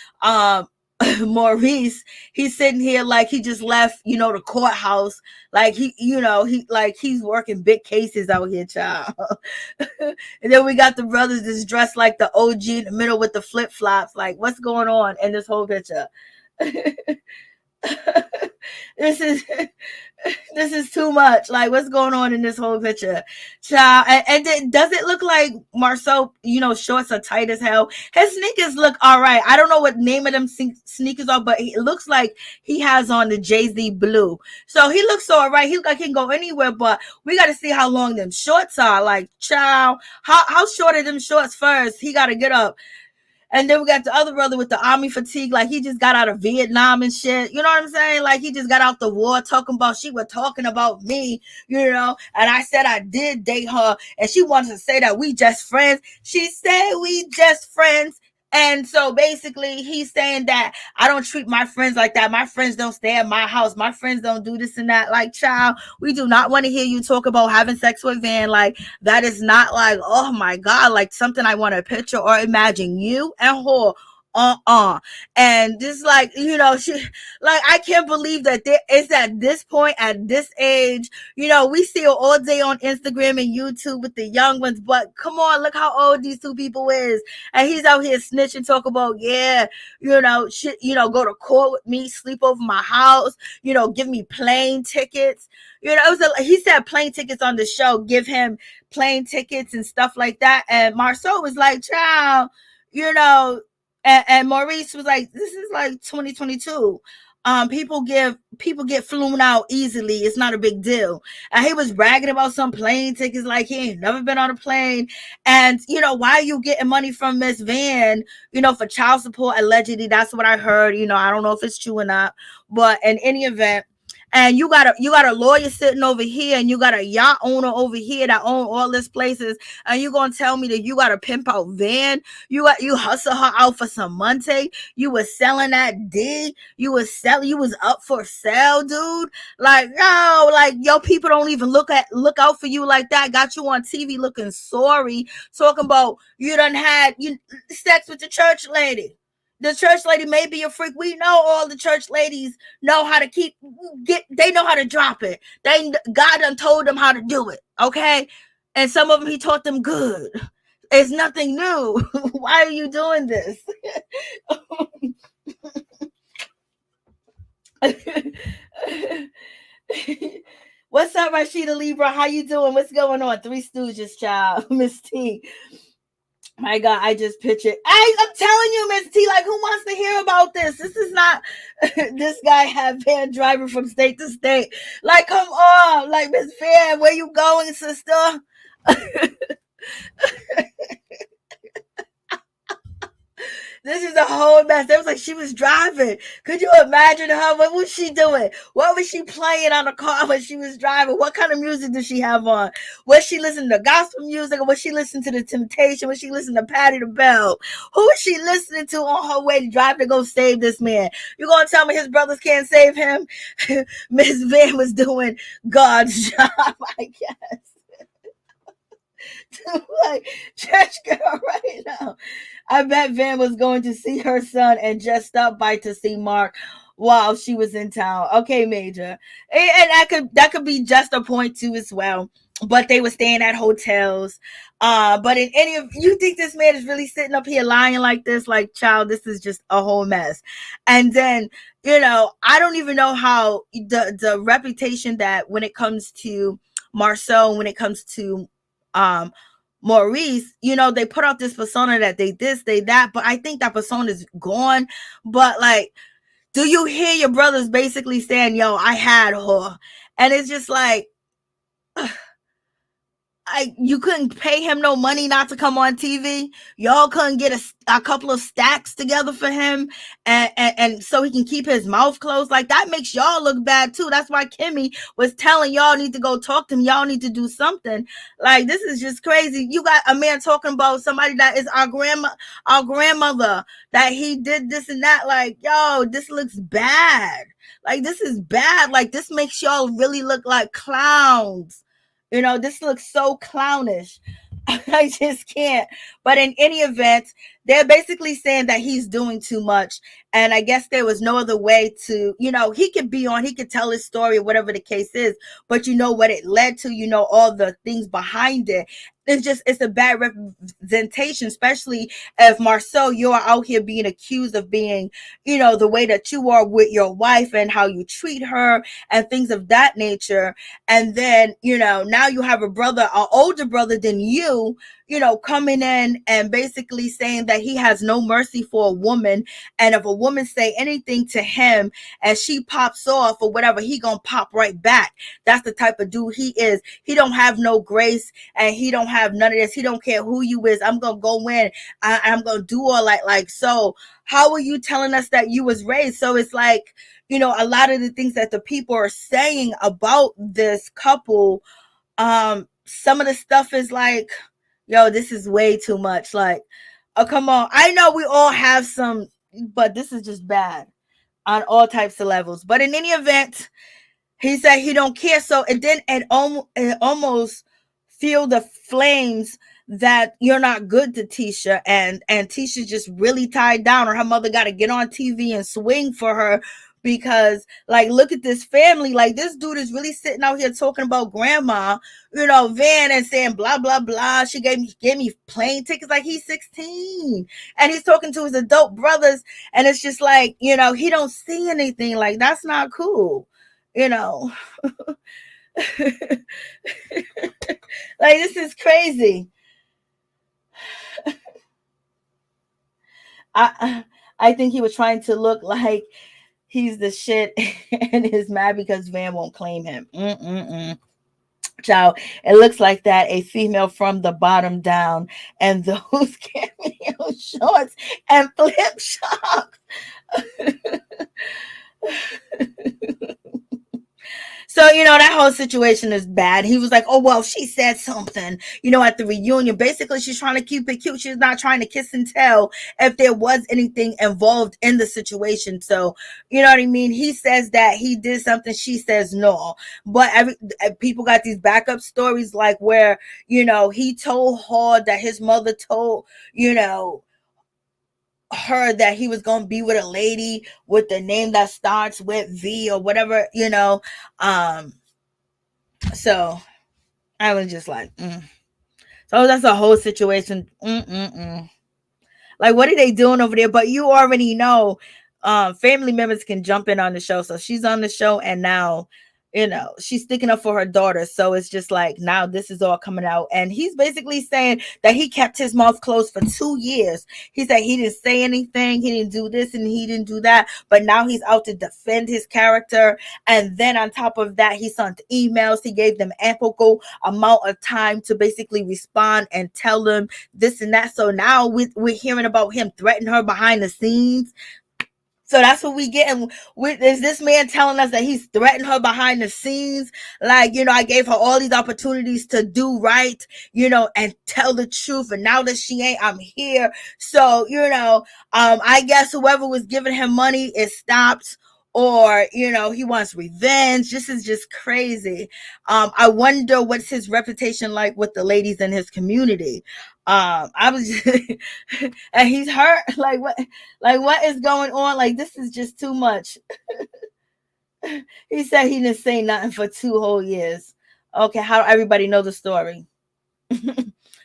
Maurice. He's sitting here like he just left, the courthouse. Like he's working big cases out here, child. And then we got the brothers that's dressed like the OG in the middle with the flip flops. Like, what's going on in this whole picture? This is too much. Like, what's going on in this whole picture, child? And then, does it look like Marsau, shorts are tight as hell? His sneakers look all right. I don't know what name of them sneakers are, but it looks like he has on the Jay-Z blue. So he looks all right. He look like he can go anywhere, but we got to see how long them shorts are. Like, child, how short are them shorts first? He got to get up. And then we got the other brother with the army fatigue, like he just got out of Vietnam and shit. You know what I'm saying? Like he just got out the war, talking about, she was talking about me, and I said I did date her, and she wanted to say that we just friends. She said we just friends. And so basically he's saying that I don't treat my friends like that. My friends don't stay at my house. My friends don't do this and that. Like, child, we do not want to hear you talk about having sex with Van. Like, that is not like, oh my God, like something I want to picture or imagine you and her. And just like, she, like, I can't believe that there is at this point, at this age, we see her all day on Instagram and YouTube with the young ones, but come on, look how old these two people is. And he's out here snitching, talk about, shit, go to court with me, sleep over my house, give me plane tickets. He said plane tickets on the show, give him plane tickets and stuff like that. And Marsau was like, child, and Maurice was like, this is like 2022. People get flown out easily. It's not a big deal. And he was bragging about some plane tickets, like he ain't never been on a plane. And why are you getting money from Miss Van, for child support? Allegedly, that's what I heard. I don't know if it's true or not, but in any event. And you got a lawyer sitting over here, and you got a yacht owner over here that own all these places, and you gonna tell me that you got a pimp out Van? You hustle her out for some money. You was selling that D. You was up for sale, dude. Like, no, like your people don't even look out for you like that. Got you on TV looking sorry, talking about you done had sex with the church lady. The church lady may be a freak. We know all the church ladies know how to they know how to drop it. God done told them how to do it, okay? And some of them he taught them good. It's nothing new. Why are you doing this? What's up, Rashida Libra? How you doing? What's going on? Three Stooges, child. Miss T. My God, I just pictured. I'm telling you, Miss T, like, who wants to hear about this? This is not this guy had van driving from state to state. Like, come on, like, Miss Van, where you going, sister? This is a whole mess. It was like she was driving. Could you imagine her? What was she doing? What was she playing on the car when she was driving? What kind of music did she have on? Was she listening to gospel music, or was she listening to The Temptation? Was she listening to Patti LaBelle? Who was she listening to on her way to drive to go save this man? You gonna tell me his brothers can't save him? Miss Van was doing God's job, I guess. Like, church girl right now. I bet Van was going to see her son and just stopped by to see Mark while she was in town. Okay, Major. And that could be just a point too as well. But they were staying at hotels. But in any of you think this man is really sitting up here lying like this? Like, child, this is just a whole mess. And then, I don't even know how the reputation that when it comes to Marsau when it comes to Maurice, you know, they put out this persona that they this, they that, but I think that persona is gone. But like, do you hear your brothers basically saying, yo, I had her? And it's just like, you couldn't pay him no money not to come on TV. Y'all couldn't get a couple of stacks together for him, and so he can keep his mouth closed. Like, that makes y'all look bad too. That's why Kimmi was telling y'all need to go talk to him. Y'all need to do something. Like, this is just crazy. You got a man talking about somebody that is our grandmother, that he did this and that. Like, yo, this looks bad. Like, this is bad. Like, this makes y'all really look like clowns. You know, this looks so clownish. I just can't. But in any event, they're basically saying that he's doing too much. And I guess there was no other way to, you know, he could be on, he could tell his story or whatever the case is, but you know what it led to, you know, all the things behind it. It's a bad representation, especially if Marsau, you're out here being accused of being, you know, the way that you are with your wife and how you treat her and things of that nature. And then, you know, now you have a brother, an older brother than you know, coming in and basically saying that he has no mercy for a woman. And if a woman say anything to him and she pops off or whatever, he gonna pop right back. That's the type of dude he is. He don't have no grace and he don't have none of this. He don't care who you is. I'm gonna go in. I'm gonna do all that. Like, so how are you telling us that you was raised? So it's like, you know, a lot of the things that the people are saying about this couple, some of the stuff is like, yo, this is way too much. Like, oh, come on. I know we all have some, but this is just bad on all types of levels. But in any event, he said he don't care. So it almost feel the flames that you're not good to Tisha, and Tisha just really tied down, or her mother got to get on TV and swing for her. Because, like, look at this family. Like, this dude is really sitting out here talking about grandma, you know, Van, and saying blah, blah, blah. She gave me plane tickets. Like, he's 16. And he's talking to his adult brothers. And it's just like, you know, he don't see anything. Like, that's not cool. You know. Like, this is crazy. I think he was trying to look like he's the shit and is mad because Van won't claim him. Child, it looks like that. A female from the bottom down, and those cameo shorts and flip shops. So, you know, that whole situation is bad. He was like, oh, well, she said something, you know, at the reunion. Basically, she's trying to keep it cute. She's not trying to kiss and tell if there was anything involved in the situation. So, you know what I mean? He says that he did something. She says no. But people got these backup stories, like where, you know, he told her that his mother told, you know, her that he was going to be with a lady with the name that starts with V or whatever, you know. So I was just like, So that's a whole situation. Like, what are they doing over there? But you already know, family members can jump in on the show. So she's on the show, and now, you know, she's sticking up for her daughter. So it's just like, now this is all coming out. And he's basically saying that he kept his mouth closed for 2 years. He said he didn't say anything. He didn't do this and he didn't do that. But now he's out to defend his character. And then on top of that, he sent emails. He gave them ample amount of time to basically respond and tell them this and that. So now we're hearing about him threatening her behind the scenes. So that's what we get. Is this man telling us that he's threatened her behind the scenes? Like, you know, I gave her all these opportunities to do right, you know, and tell the truth. And now that she ain't, I'm here. So, you know, I guess whoever was giving him money is stopped. Or, you know, he wants revenge. This is just crazy. I wonder what's his reputation like with the ladies in his community. I was just, and he's hurt. Like what is going on? Like, this is just too much. He said he didn't say nothing for 2 whole years. Okay, how do everybody know the story?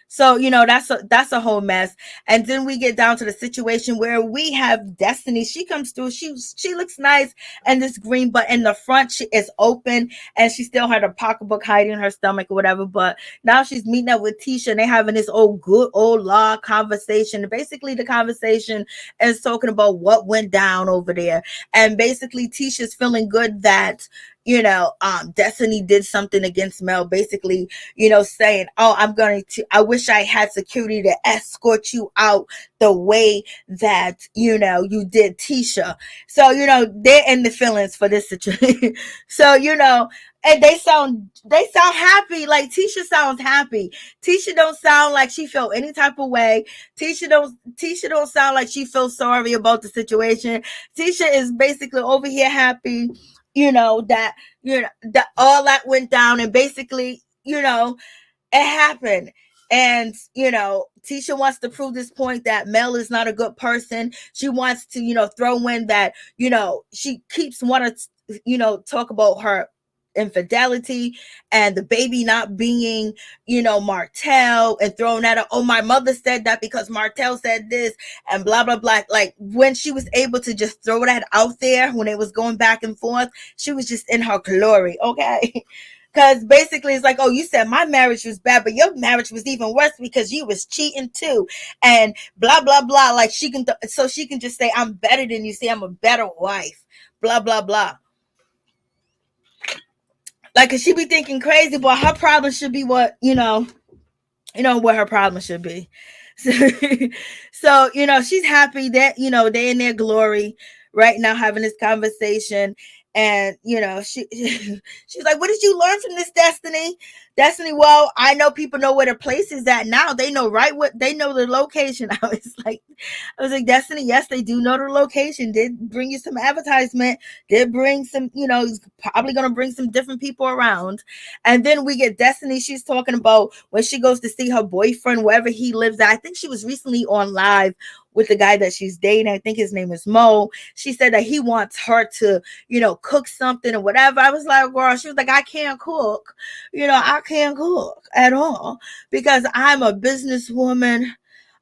So, that's a whole mess. And then we get down to the situation where we have Destiny. She comes through. She looks nice, and this green, but in the front she is open, and she still had a pocketbook hiding in her stomach or whatever. But now she's meeting up with Tisha, and they having this good old law conversation. And basically, the conversation is talking about what went down over there. And basically, Tisha's feeling good that Destiny did something against Mel, basically, saying, oh, I wish I had security to escort you out the way that, you did Tisha. So, they're in the feelings for this situation. So, and they sound happy. Like Tisha sounds happy. Tisha don't sound like she felt any type of way. Tisha don't sound like she feels sorry about the situation. Tisha is basically over here happy, that all that went down, and basically, it happened. And Tisha wants to prove this point that Mel is not a good person. She wants to throw in that she keeps wanting to talk about her infidelity and the baby not being Martell, and throwing that out, oh, my mother said that because Martell said this, and blah blah blah. Like, when she was able to just throw that out there, when it was going back and forth, she was just in her glory. Okay. Because basically it's like, oh, you said my marriage was bad, but your marriage was even worse because you was cheating too, and blah blah blah. Like, she can just say, I'm better than you. See, I'm a better wife, blah blah blah. Like, cause she be thinking crazy, but her problem should be what what her problem should be. So, she's happy that they're in their glory right now, having this conversation. And she's like, what did you learn from this, Destiny? Well, I know people know where the place is at now. They know they know the location. I was like, Destiny, yes, they do know the location. Did bring you some advertisement. Did bring some, he's probably gonna bring some different people around. And then we get Destiny. She's talking about when she goes to see her boyfriend wherever he lives at. I think she was recently on live with the guy that she's dating. I think his name is Mo. She said that he wants her to, cook something or whatever. I was like, girl, she was like, I can't cook. I can't cook at all because I'm a businesswoman.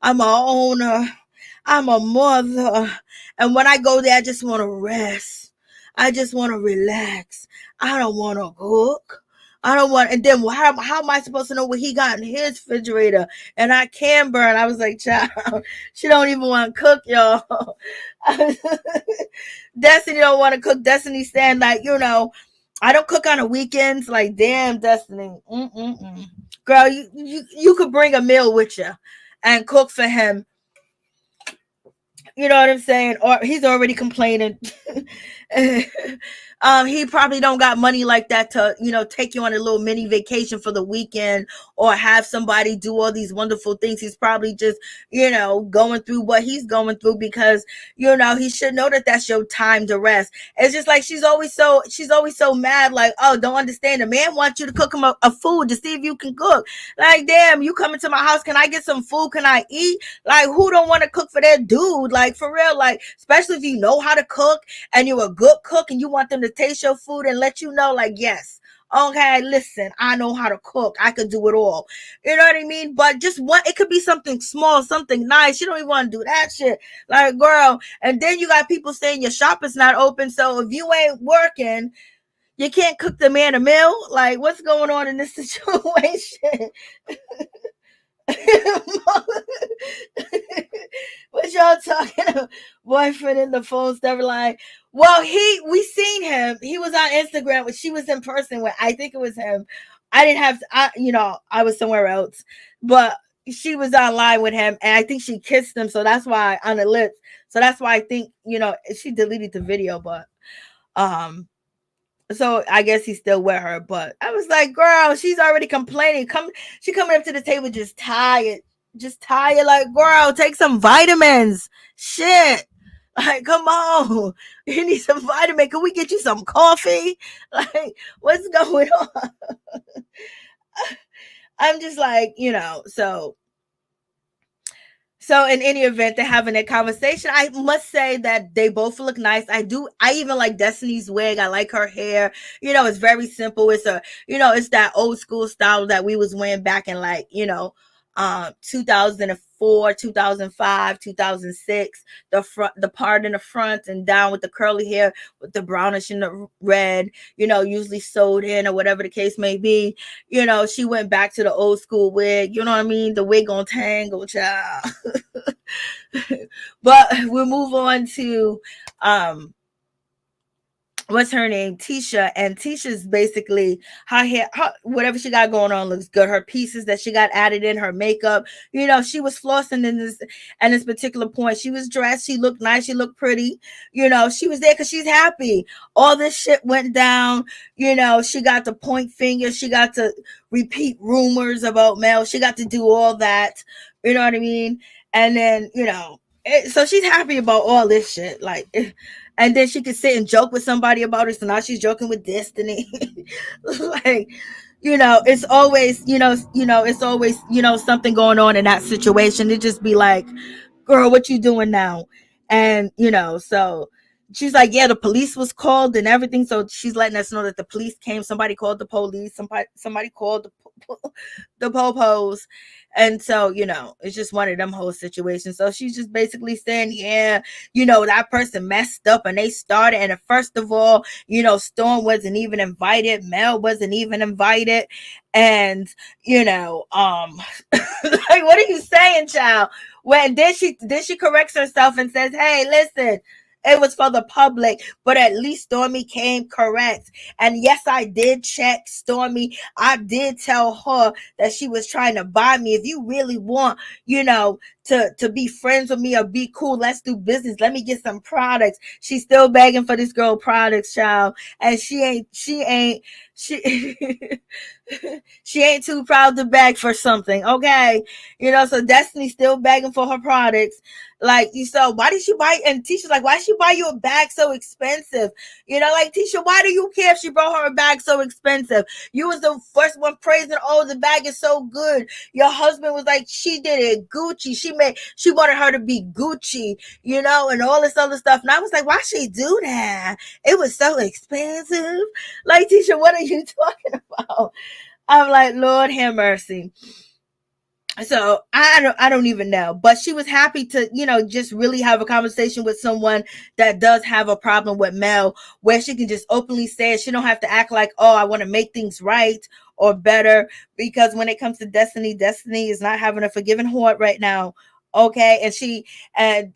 I'm a owner. I'm a mother. And when I go there, I just want to rest. I just want to relax. I don't want to cook. I don't want, and then how am I supposed to know what he got in his refrigerator? And I can burn. I was like, child, she don't even want to cook, y'all. Destiny don't want to cook. Destiny saying like, I don't cook on the weekends. Like, damn, Destiny. Girl, you could bring a meal with you and cook for him. You know what I'm saying? Or he's already complaining. He probably don't got money like that to, take you on a little mini vacation for the weekend or have somebody do all these wonderful things. He's probably just, going through what he's going through because, he should know that that's your time to rest. It's just like she's always so mad. Like, oh, don't understand. The man wants you to cook him a food to see if you can cook. Like, damn, you come into my house. Can I get some food? Can I eat? Like, who don't want to cook for their dude? Like, for real. Like, especially if you know how to cook and you're a good cook and you want them to taste your food and let you know, like, yes, okay, listen, I know how to cook. I could do it all. You know what I mean? But just it could be something small, something nice. You don't even want to do that shit. Like, girl, and then you got people saying your shop is not open. So if you ain't working, you can't cook the man a meal. Like, what's going on in this situation? What y'all talking about? Boyfriend in the phone stuff like, well, we seen him. He was on Instagram, but she was in person with, I think it was him. I didn't have, I was somewhere else, but she was online with him, and I think she kissed him, so that's why on the lips. So that's why I think she deleted the video, but so I guess he's still with her. But I was like, girl, she's already complaining. She coming up to the table just tired. Like, girl, take some vitamins. Shit. Like, come on. You need some vitamin. Can we get you some coffee? Like, what's going on? I'm just like, So in any event, they're having a conversation. I must say that they both look nice. I even like Destiny's wig. I like her hair. It's very simple. It's it's that old school style that we was wearing back in like, 2004, 2005, 2006, the part in the front and down with the curly hair with the brownish and the red, usually sewed in or whatever the case may be. She went back to the old school wig, you know what I mean? The wig on tangle, child. But we'll move on to what's her name, Tisha. And Tisha's basically her hair, whatever she got going on looks good. Her pieces that she got added in, her makeup, she was flossing in this particular point. She was dressed, she looked nice, she looked pretty. She was there because she's happy. All this shit went down. She got to point fingers, she got to repeat rumors about Mel, she got to do all that. You know what I mean? And then so she's happy about all this shit, like. And then she could sit and joke with somebody about it. So now she's joking with Destiny. Like, it's always, it's always, something going on in that situation. It just be like, girl, what you doing now? And, so she's like, yeah, the police was called and everything. So she's letting us know that the police came. Somebody called the police. Somebody called the popos. And so, it's just one of them whole situations. So she's just basically saying, yeah, that person messed up and they started. And first of all, Storm wasn't even invited. Mel wasn't even invited. And, like, what are you saying, child? When then she corrects herself and says, hey, listen, it was for the public, but at least Stormy came correct. And yes, I did check Stormy. I did tell her that she was trying to buy me. If you really want, to be friends with me or be cool, let's do business. Let me get some products. She's still begging for this girl products, child. And she ain't she ain't too proud to beg for something, okay? So Destiny's still begging for her products. Like, so why did she buy? And Tisha's like, why did she buy you a bag so expensive? Like, Tisha, why do you care if she brought her a bag so expensive? You was the first one praising, oh, the bag is so good. Your husband was like, she did it Gucci. She wanted her to be Gucci, and all this other stuff. And I was like, why she do that? It was so expensive. Like, Tisha, what are you talking about? I'm like, Lord have mercy. So I don't even know, but she was happy to, just really have a conversation with someone that does have a problem with Mel, where she can just openly say it. She don't have to act like, oh, I want to make things right or better, because when it comes to Destiny is not having a forgiving heart right now. Okay. And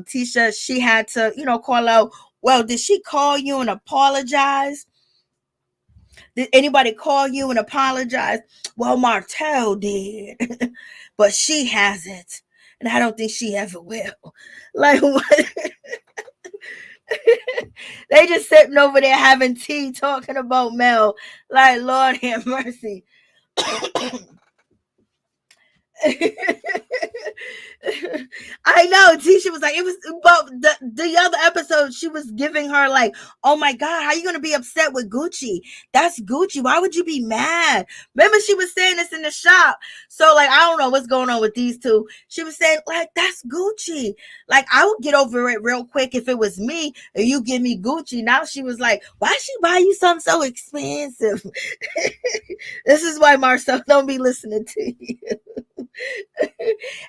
Tisha, she had to, call out, well, did she call you and apologize? Did anybody call you and apologize? Well, Martell did, but she hasn't. And I don't think she ever will. Like, what? They just sitting over there having tea talking about Mel. Like, Lord have mercy. I know. Tisha was like, it was about the other episode. She was giving her like, oh my God, how are you going to be upset with Gucci? That's Gucci. Why would you be mad? Remember, she was saying this in the shop. So like, I don't know what's going on with these two. She was saying like, that's Gucci. Like, I would get over it real quick if it was me and you give me Gucci. Now she was like, why she buy you something so expensive? This is why Marsau don't be listening to you.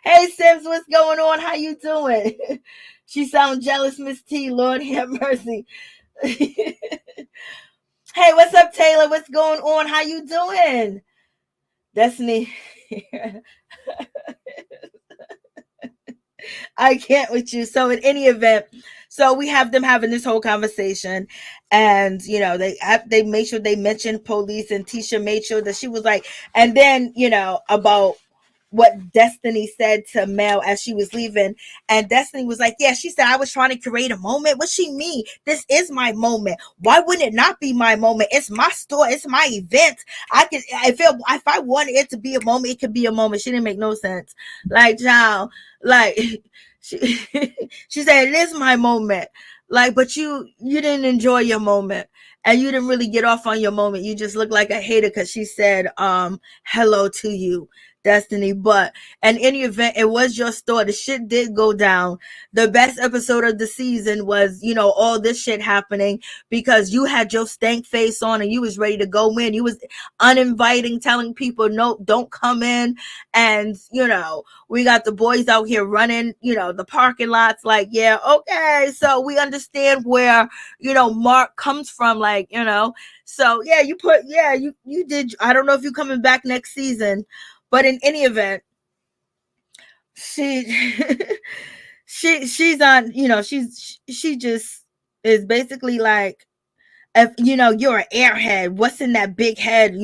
Hey Sims, what's going on? How you doing? She sounds jealous, Miss T. Lord have mercy. Hey, what's up, Taylor? What's going on? How you doing? Destiny. I can't with you. So in any event, so we have them having this whole conversation, and they made sure they mentioned police, and Tisha made sure that she was like, and then about what Destiny said to Mel as she was leaving, and Destiny was like, yeah, she said, I was trying to create a moment. What she mean? This is my moment. Why wouldn't it not be my moment? It's my store, it's my event. I can, if I wanted it to be a moment, it could be a moment. She didn't make no sense. Like, child, like she said, it is my moment. Like, but you didn't enjoy your moment, and you didn't really get off on your moment. You just look like a hater because she said hello to you. Destiny. But in any event, it was your store. The shit did go down. The best episode of the season was, all this shit happening because you had your stank face on and you was ready to go in. You was uninviting, telling people, no, don't come in. And, we got the boys out here running, the parking lots. Like, yeah, okay. So we understand where, Mark comes from. Like, so yeah, you did. I don't know if you're coming back next season, but in any event, she she's on, she just is basically like, if you're an airhead, what's in that big head,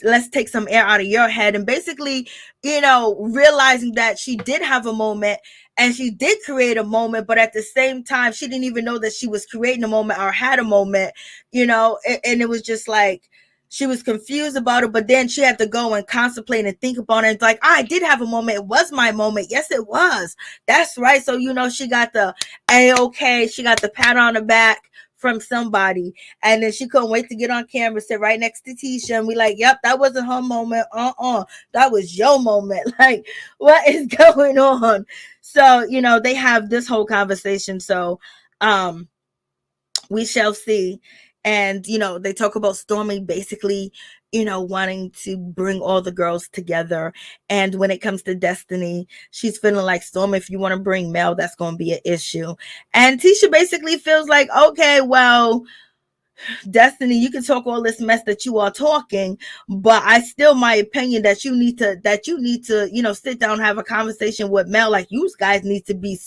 let's take some air out of your head. And basically, realizing that she did have a moment and she did create a moment, but at the same time, she didn't even know that she was creating a moment or had a moment, and it was just like, she was confused about it, but then she had to go and contemplate and think about it. It's like, I did have a moment. It was my moment. Yes, it was. That's right. So, she got the A-OK. She got the pat on the back from somebody. And then she couldn't wait to get on camera, sit right next to Tisha, and we like, yep, that wasn't her moment. That was your moment. Like, what is going on? So, they have this whole conversation. So, we shall see. And, they talk about Stormy basically, wanting to bring all the girls together. And when it comes to Destiny, she's feeling like, Stormy, if you want to bring Mel, that's going to be an issue. And Tisha basically feels like, okay, well, Destiny, you can talk all this mess that you are talking, but I still, my opinion that you need to, sit down and have a conversation with Mel. Like, you guys need to be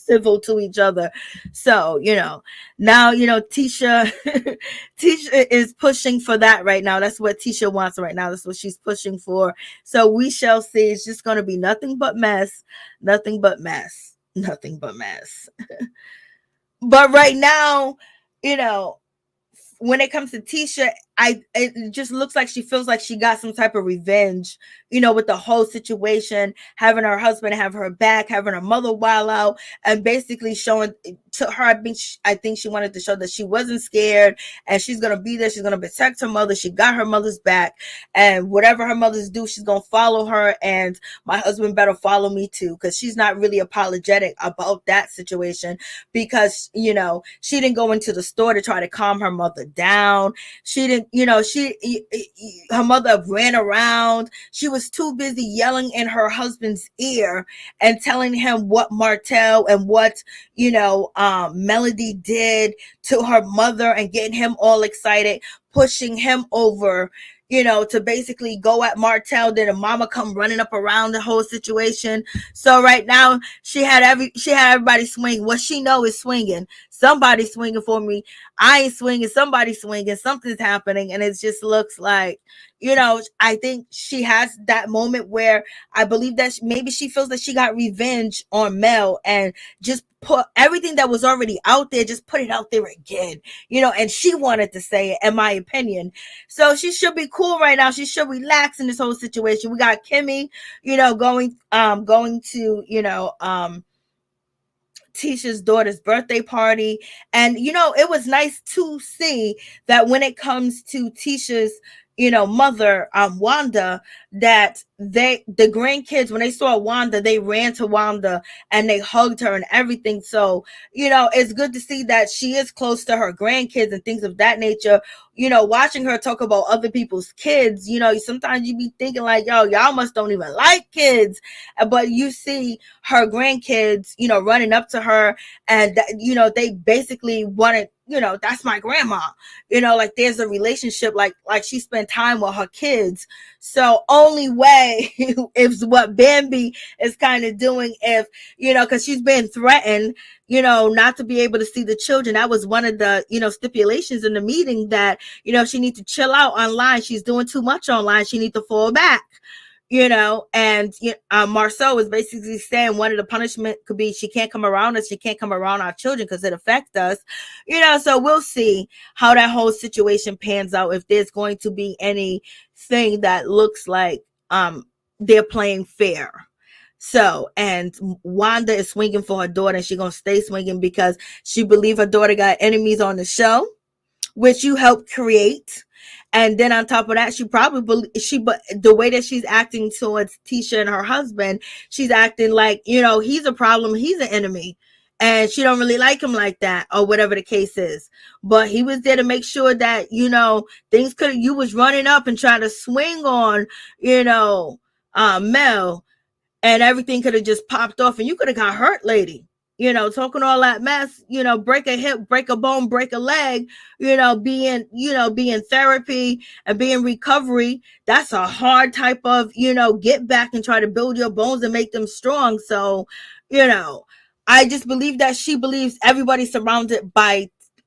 civil to each other. So, now, Tisha Tisha is pushing for that right now. That's what Tisha wants right now. That's what she's pushing for. So we shall see. It's just going to be nothing but mess, nothing but mess, nothing but mess. But right now, when it comes to Tisha, it just looks like she feels like she got some type of revenge, with the whole situation, having her husband have her back, having her mother wild out, and basically showing to her. I think she wanted to show that she wasn't scared and she's gonna be there. She's gonna protect her mother. She got her mother's back, and whatever her mothers do, she's gonna follow her. And my husband better follow me too, because she's not really apologetic about that situation, because she didn't go into the store to try to calm her mother down. She didn't. Her mother ran around. She was too busy yelling in her husband's ear and telling him what Martell and what, Melody did to her mother, and getting him all excited, pushing him over, to basically go at Martell. Then a mama come running up around the whole situation. So right now she had everybody swinging. What she know is swinging. Somebody's swinging for me. I ain't swinging. Somebody's swinging. Something's happening. And it just looks like, I think she has that moment where I believe that maybe she feels that she got revenge on Mel, and just put everything that was already out there, just put it out there again, and she wanted to say it, in my opinion. So she should be cool right now. She should relax in this whole situation. We got Kimmi, going to, Tisha's daughter's birthday party. And, it was nice to see that when it comes to Tisha's, mother, Wanda, that the grandkids, when they saw Wanda, they ran to Wanda and they hugged her and everything. So, it's good to see that she is close to her grandkids and things of that nature. Watching her talk about other people's kids, sometimes you be thinking like, yo, y'all must don't even like kids. But you see her grandkids, running up to her, and, they basically wanted, that's my grandma, like there's a relationship, like she spent time with her kids. So only way is what Bambi is kind of doing, if, because she's been threatened, not to be able to see the children. That was one of the, stipulations in the meeting, that, she needs to chill out online. She's doing too much online. She needs to fall back. And Marsau is basically saying one of the punishment could be she can't come around us. She can't come around our children because it affects us. So we'll see how that whole situation pans out, if there's going to be anything that looks like they're playing fair. So, and Wanda is swinging for her daughter, and she's going to stay swinging because she believes her daughter got enemies on the show, which you helped create. And then on top of that, but the way that she's acting towards Tisha and her husband, she's acting like, he's a problem, he's an enemy. And she don't really like him like that, or whatever the case is. But he was there to make sure that, you was running up and trying to swing on, Mel, and everything could have just popped off and you could have got hurt, lady. Talking all that mess, break a hip, break a bone, break a leg, being therapy and being recovery. That's a hard type of, get back and try to build your bones and make them strong. So, I just believe that she believes everybody surrounded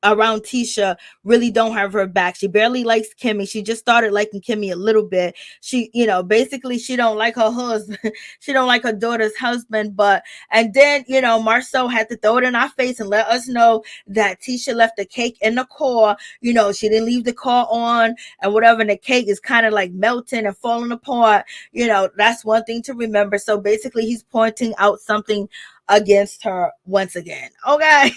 around Tisha really don't have her back. She barely likes Kimmi. She just started liking Kimmi a little bit. She, basically she don't like her husband. She don't like her daughter's husband. And then, Marsau had to throw it in our face and let us know that Tisha left the cake in the car. She didn't leave the car on and whatever. And the cake is kind of like melting and falling apart. That's one thing to remember. So basically he's pointing out something against her once again. Okay.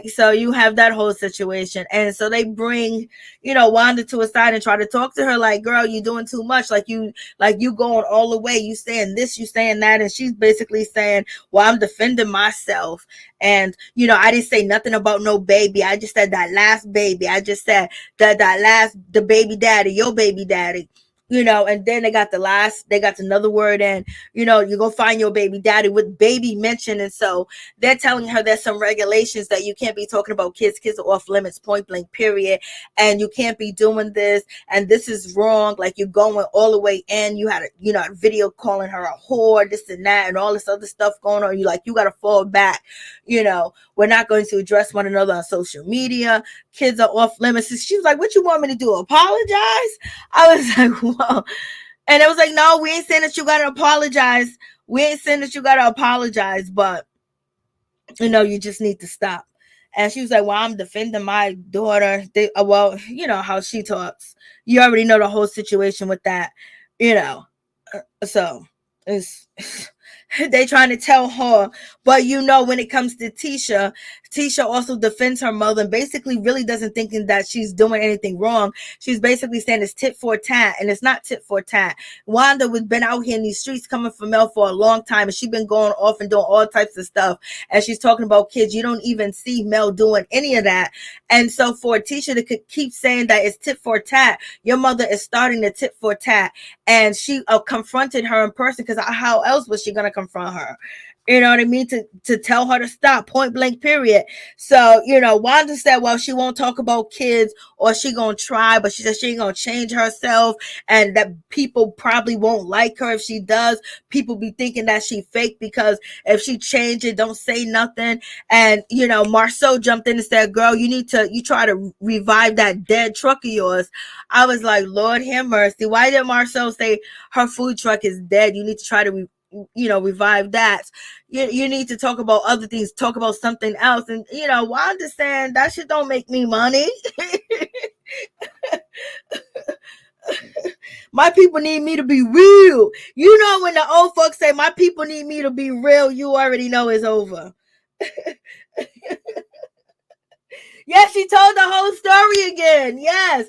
So you have that whole situation. And so they bring, Wanda to a side and try to talk to her like, girl, you're doing too much. Like you going all the way. You saying this, you saying that. And she's basically saying, well, I'm defending myself. And, I didn't say nothing about no baby. I just said that last baby. I just said the baby daddy, your baby daddy. And then they got another word in, you go find your baby daddy with baby mentioned. And so they're telling her there's some regulations that you can't be talking about kids. Kids are off limits, point blank, period. And you can't be doing this. And this is wrong. Like you're going all the way in. You had a video calling her a whore, this and that, and all this other stuff going on. You got to fall back. We're not going to address one another on social media. Kids are off limits. She was like, what you want me to do? Apologize? I was like, whoa. And it was like, no, we ain't saying that you got to apologize. We ain't saying that you got to apologize, but, you just need to stop. And she was like, well, I'm defending my daughter. How she talks. You already know the whole situation with that, So it's... They trying to tell her, but when it comes to Tisha also defends her mother and basically really doesn't think that she's doing anything wrong. She's basically saying it's tit for tat, and it's not tit for tat. Wanda was been out here in these streets coming for Mel for a long time, and she's been going off and doing all types of stuff. And she's talking about kids. You don't even see Mel doing any of that. And so for Tisha to keep saying that it's tit for tat, your mother is starting the tit for tat. And she confronted her in person, because how else was she going to confront her? You know what I mean? To tell her to stop, point blank, period. So, Wanda said, well, she won't talk about kids, or she gonna try, but she said she ain't gonna change herself, and that people probably won't like her if she does. People be thinking that she fake, because if she change it, don't say nothing. And, Marsau jumped in and said, girl, you try to revive that dead truck of yours. I was like, Lord have mercy. Why did Marsau say her food truck is dead? You need to try to revive that. You need to talk about other things, talk about something else. And I understand that shit don't make me money. My people need me to be real. When the old folks say my people need me to be real, you already know it's over. Yes, she told the whole story again. Yes.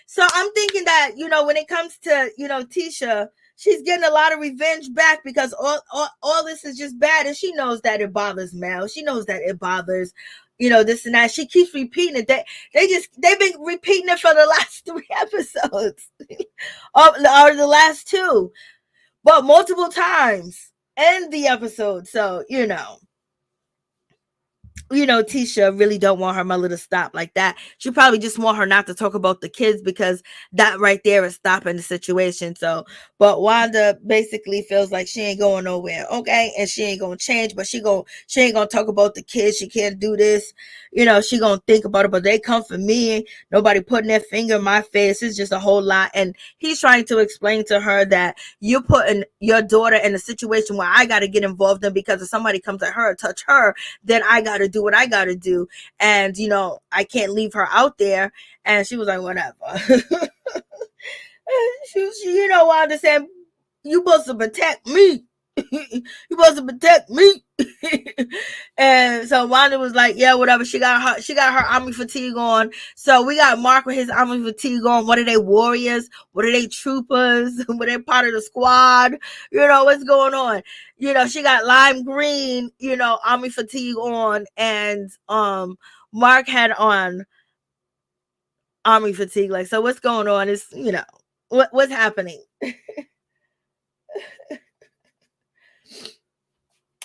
So I'm thinking that, when it comes to, Tisha, she's getting a lot of revenge back, because all this is just bad. And she knows that it bothers Mel. She knows that it bothers, this and that. She keeps repeating it. They've been repeating it for the last 3 episodes. or the last 2. But multiple times in the episode. So, Tisha really don't want her mother to stop like that. She probably just want her not to talk about the kids, because that right there is stopping the situation. So, but Wanda basically feels like she ain't going nowhere. Okay. And she ain't going to change, but she ain't going to talk about the kids. She can't do this. She going to think about it, but they come for me. Nobody putting their finger in my face. It's just a whole lot. And he's trying to explain to her that you're putting your daughter in a situation where I got to get involved in, because if somebody comes at her, touch her, then I got to do what I got to do. And, I can't leave her out there. And she was like, whatever. Wanda said, you supposed to protect me. You supposed to protect me. And so Wanda was like, yeah, whatever. She got her army fatigue on. So we got Mark with his army fatigue on. What are they, warriors? What are they, troopers? What are they, part of the squad? You know, what's going on? You know, she got lime green, you know, army fatigue on, and Mark had on army fatigue. Like, so what's going on? Is, you know, what's happening?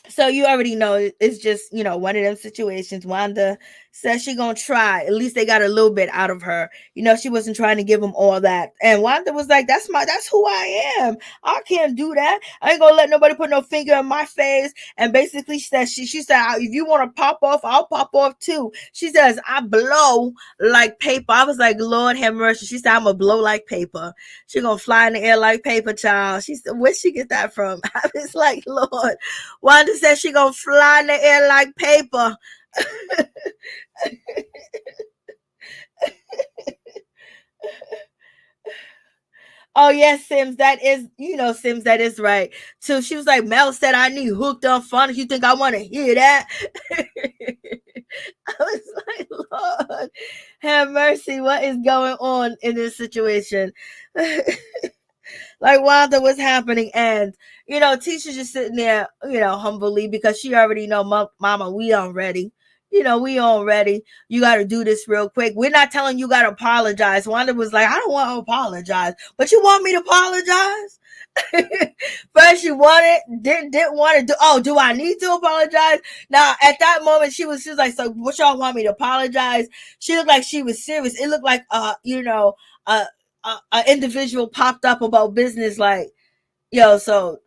So you already know it's just, you know, one of them situations. Wanda says she gonna try. At least they got a little bit out of her. You know, she wasn't trying to give them all that. And Wanda was like, that's who I am. I can't do that. I ain't gonna let nobody put no finger in my face. And basically she said, if you want to pop off, I'll pop off too. She says, I blow like paper. I was like, Lord have mercy. She said, I'm gonna blow like paper. She gonna fly in the air like paper, child. She said, where'd she get that from? I was like, Lord. Wanda said she gonna fly in the air like paper. Oh yes, Sims, that is, you know, Sims, that is right. So she was like, Mel said I need hooked on fun. You think I want to hear that? I was like, Lord have mercy, what is going on in this situation? Like, Wanda, what's happening? And, you know, Tisha just sitting there, you know, humbly, because she already know, Mama, we on ready. You know, we on ready. You got to do this real quick. We're not telling you got to apologize. Wanda was like, I don't want to apologize. But you want me to apologize? First you wanted, didn't want to do. Oh, do I need to apologize? Now, at that moment, she was like, so what y'all want me to apologize? She looked like she was serious. It looked like, you know, an individual popped up about business, like, yo, so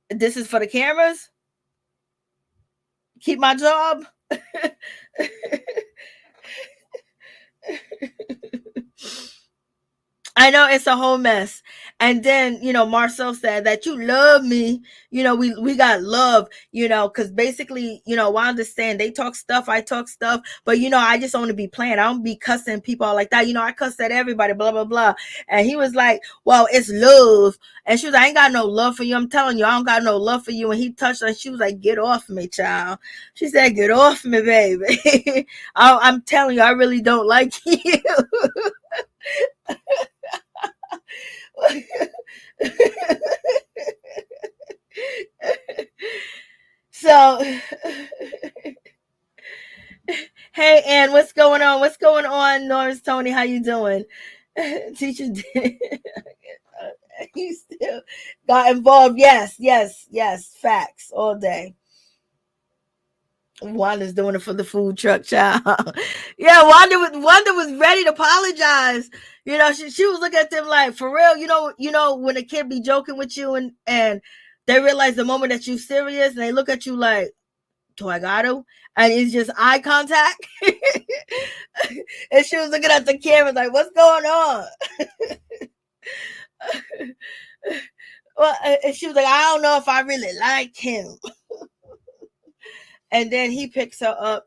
this is for the cameras? Keep my job? I know it's a whole mess. And then, you know, Marsau said that you love me. You know, we got love, you know, because basically, you know, I understand they talk stuff, I talk stuff, but, you know, I just want to be playing. I don't be cussing people out like that. You know, I cuss at everybody, blah, blah, blah. And he was like, well, it's love. And she was like, I ain't got no love for you. I'm telling you, I don't got no love for you. And he touched her and she was like, get off me, child. She said, get off me, baby. I'm telling you, I really don't like you. So, hey, Ann, what's going on? What's going on, Norris Tony? How you doing? Teacher, he still got involved. Yes, facts all day. Wanda's doing it for the food truck, child. Yeah, Wanda was ready to apologize. You know, she was looking at them like, for real, you know, when a kid be joking with you and they realize the moment that you serious and they look at you like, do I got to? And it's just eye contact. And she was looking at the camera like, what's going on? Well, and she was like, I don't know if I really like him. And then he picks her up.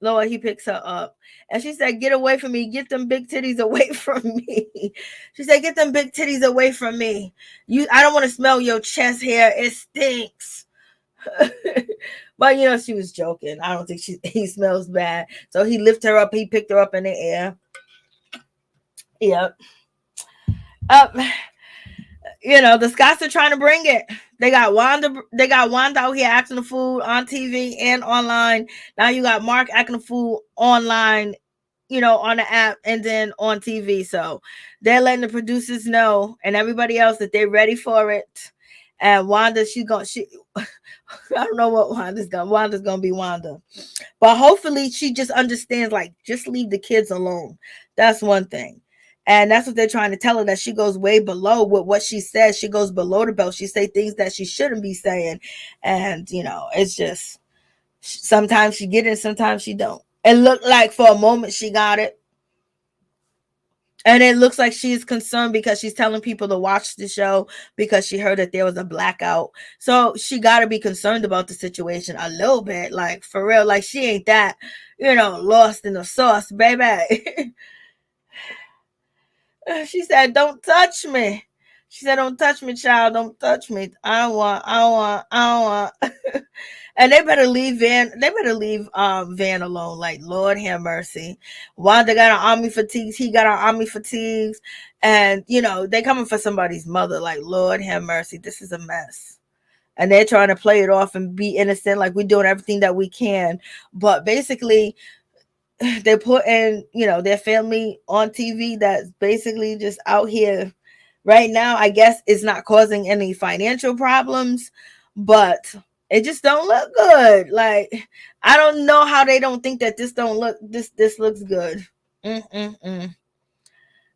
Lord, he picks her up. And she said, get away from me. Get them big titties away from me. She said, get them big titties away from me. I don't want to smell your chest hair. It stinks. But, you know, she was joking. I don't think he smells bad. So he lifted her up. He picked her up in the air. Yep. You know, the Scots are trying to bring it. They got Wanda out here acting the fool on TV and online. Now you got Mark acting the fool online, you know, on the app and then on TV. So they're letting the producers know and everybody else that they're ready for it. And Wanda, I don't know what Wanda's gonna be Wanda. But hopefully she just understands, like, just leave the kids alone. That's one thing. And that's what they're trying to tell her, that she goes way below with what she says. She goes below the belt. She say things that she shouldn't be saying. And, you know, it's just, sometimes she get it, sometimes she don't. It looked like for a moment she got it. And it looks like she's concerned because she's telling people to watch the show because she heard that there was a blackout. So she got to be concerned about the situation a little bit. Like, for real, like she ain't that, you know, lost in the sauce, baby. She said, don't touch me. She said, "Don't touch me, child. Don't touch me. I don't want. I don't want. I don't want." And they better leave Van. They better leave Van alone. Like, Lord have mercy. Wanda got her army fatigues. He got our army fatigues, and they coming for somebody's mother. Like, Lord have mercy. This is a mess. And they're trying to play it off and be innocent, like we're doing everything that we can. But basically, they put in, their family on TV that's basically just out here right now. I guess it's not causing any financial problems, but it just don't look good. Like, I don't know how they don't think that this looks good. Mm-mm-mm.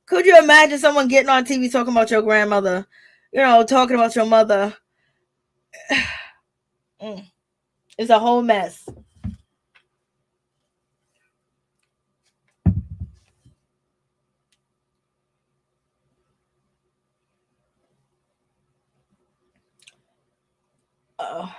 Could you imagine someone getting on TV talking about your grandmother, talking about your mother? It's a whole mess. Oh.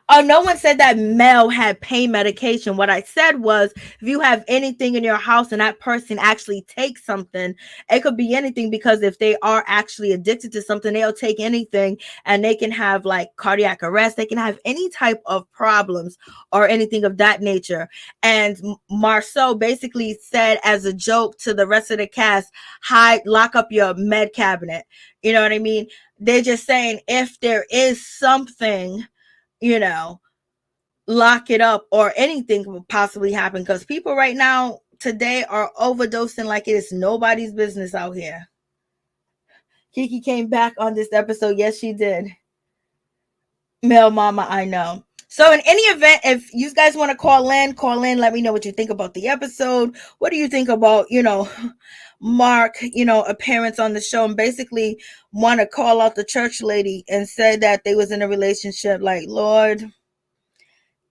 Oh, no one said that Mel had pain medication. What I said was, if you have anything in your house and that person actually takes something, it could be anything, because if they are actually addicted to something, they'll take anything and they can have like cardiac arrest. They can have any type of problems or anything of that nature. And Marsau basically said as a joke to the rest of the cast, lock up your med cabinet. You know what I mean? They're just saying if there is something, lock it up, or anything could possibly happen, because people right now today are overdosing like it is nobody's business out here. Keke came back on this episode. Yes, she did. Mel Mama, I know. So in any event, if you guys want to call in, let me know what you think about the episode. What do you think about, Mark, appearance on the show, and basically want to call out the church lady and say that they was in a relationship. Like, Lord.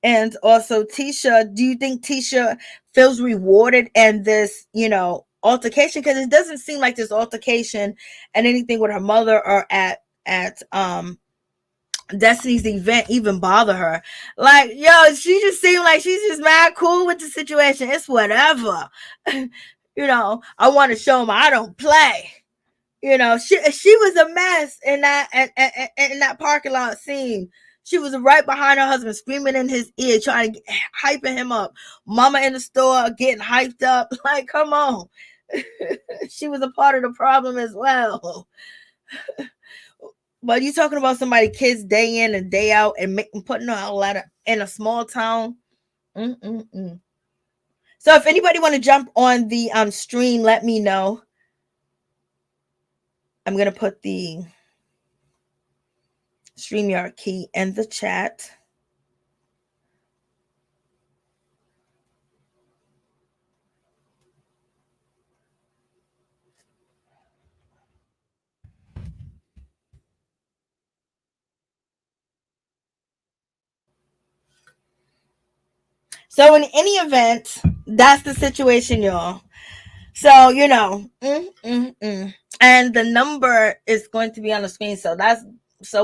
And also, Tisha, do you think Tisha feels rewarded in this, altercation? Because it doesn't seem like this altercation and anything with her mother or at Destiny's event even bother her. Like, yo, she just seemed like she's just mad cool with the situation. It's whatever. I want to show them I don't play. She was a mess in that parking lot scene. She was right behind her husband, screaming in his ear, trying to hyping him up. Mama in the store getting hyped up. Like, come on. She was a part of the problem as well. But you talking about somebody kids day in and day out and putting a letter in a small town. Mm-mm-mm. So if anybody want to jump on the stream, let me know. I'm gonna put the StreamYard key in the chat. So in any event, that's the situation, y'all. So, and the number is going to be on the screen. So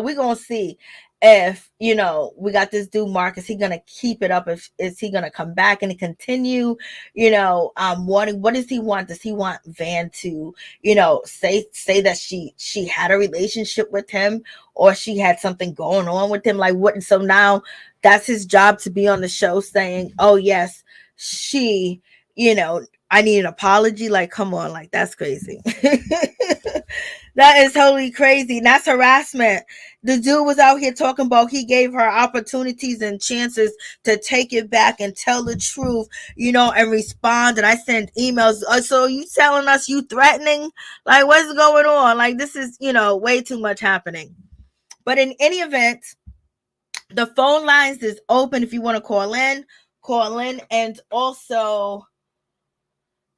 we're going to see if, we got this dude, Mark, is he going to keep it up? Is he going to come back and continue, what does he want? Does he want Van to, say that she had a relationship with him, or she had something going on with him? Like, what? So now that's his job to be on the show saying, oh yes, she, I need an apology. Like, come on, like, that's crazy. That is totally crazy. That's harassment. The dude was out here talking about he gave her opportunities and chances to take it back and tell the truth, and respond. And I sent emails. So you telling us you threatening? Like, what's going on? Like, this is, way too much happening. But in any event, the phone lines is open if you want to call in. And also,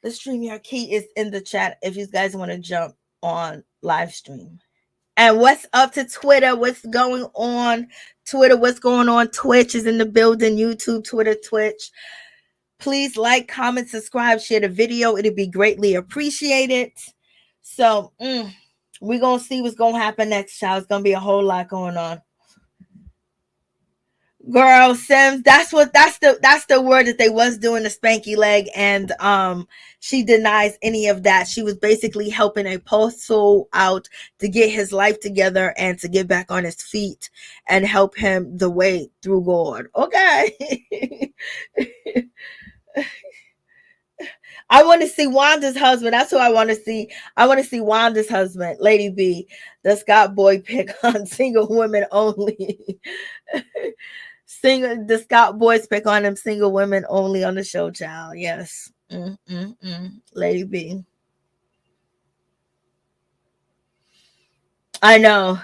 the StreamYard key is in the chat if you guys want to jump on live stream. And what's up to Twitter? What's going on? Twitter, what's going on? Twitch is in the building. YouTube, Twitter, Twitch. Please like, comment, subscribe, share the video. It'd be greatly appreciated. So, we're going to see what's going to happen next, child. It's going to be a whole lot going on. Girl, Sims, that's the word that they was doing, the spanky leg, and she denies any of that. She was basically helping a postal out to get his life together and to get back on his feet and help him the way through God. Okay. I want to see Wanda's husband. That's who I want to see. I want to see Wanda's husband, Lady B, the Scott boy pick on single women only. The Scott boys pick on them single women only on the show, child. Yes. Lady B. I know.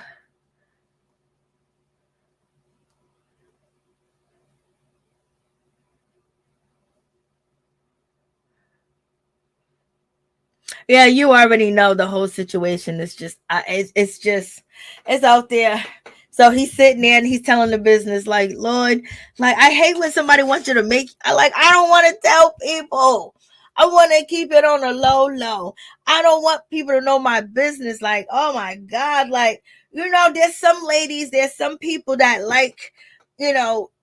Yeah, you already know the whole situation is just, it's out there. So he's sitting there and he's telling the business, like, Lord, like, I hate when somebody wants you to make, I don't want to tell people. I want to keep it on a low. I don't want people to know my business. Like, oh my God. Like, there's some ladies, there's some people that like,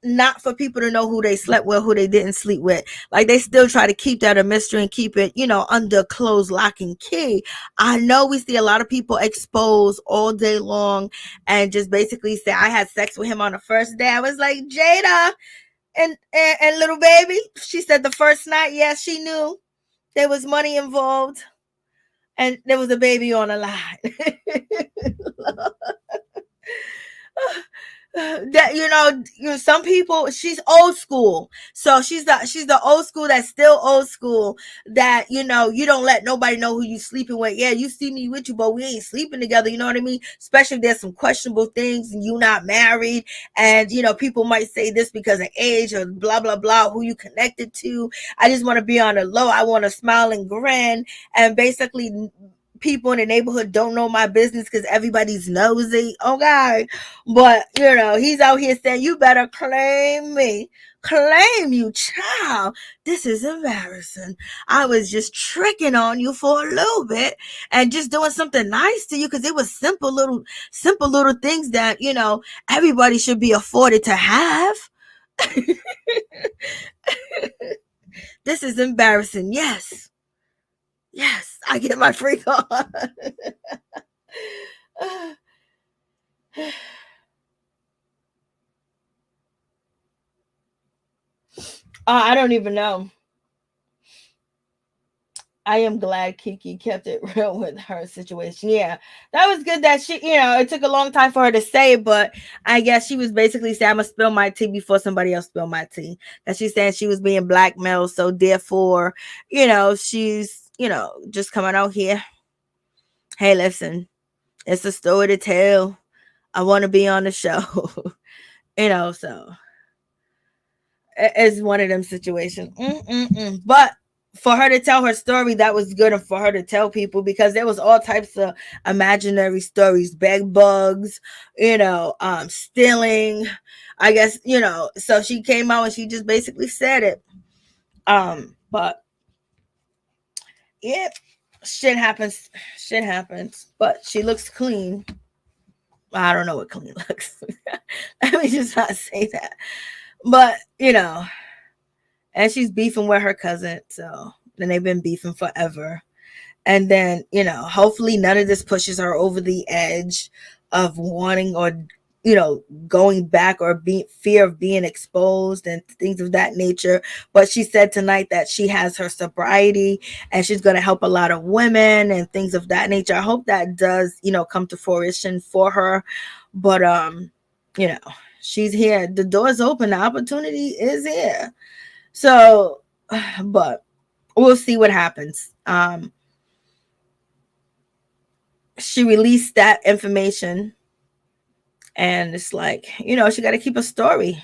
not for people to know who they slept with, who they didn't sleep with. Like, they still try to keep that a mystery and keep it, under closed lock and key. I know we see a lot of people expose all day long and just basically say, I had sex with him on the first day. I was like, Jada and little baby, she said the first night, yes, she knew there was money involved and there was a baby on the line. That some people, she's old school, so she's the old school that's still old school, that you don't let nobody know who you sleeping with. Yeah, you see me with you, but we ain't sleeping together, you know what I mean? Especially if there's some questionable things and you not married, and people might say this because of age or blah blah blah, who you connected to. I just want to be on the low. I want to smile and grin, and basically people in the neighborhood don't know my business because everybody's nosy. Okay. But he's out here saying, you better claim me. Claim you, child. This is embarrassing. I was just tricking on you for a little bit and just doing something nice to you because it was simple little things that everybody should be afforded to have. This is embarrassing. Yes, I get my freak on. I don't even know. I am glad Keke kept it real with her situation. Yeah, that was good that she, it took a long time for her to say it, but I guess she was basically saying, I'm going to spill my tea before somebody else spill my tea. That she's saying she was being blackmailed. So therefore, she's, just coming out here. Hey, listen, it's a story to tell. I want to be on the show. So it's one of them situations. But for her to tell her story, that was good, and for her to tell people, because there was all types of imaginary stories, bed bugs, stealing, I guess, so she came out and she just basically said it. But yeah, shit happens, but she looks clean. I don't know what clean looks. Let me just not say that. But, and she's beefing with her cousin. So then they've been beefing forever. And then, hopefully none of this pushes her over the edge of wanting or, going back or fear of being exposed and things of that nature. But she said tonight that she has her sobriety and she's going to help a lot of women and things of that nature. I hope that does, come to fruition for her. But, she's here. The door's open. The opportunity is here. So, but we'll see what happens. She released that information, and it's like, she got to keep a story.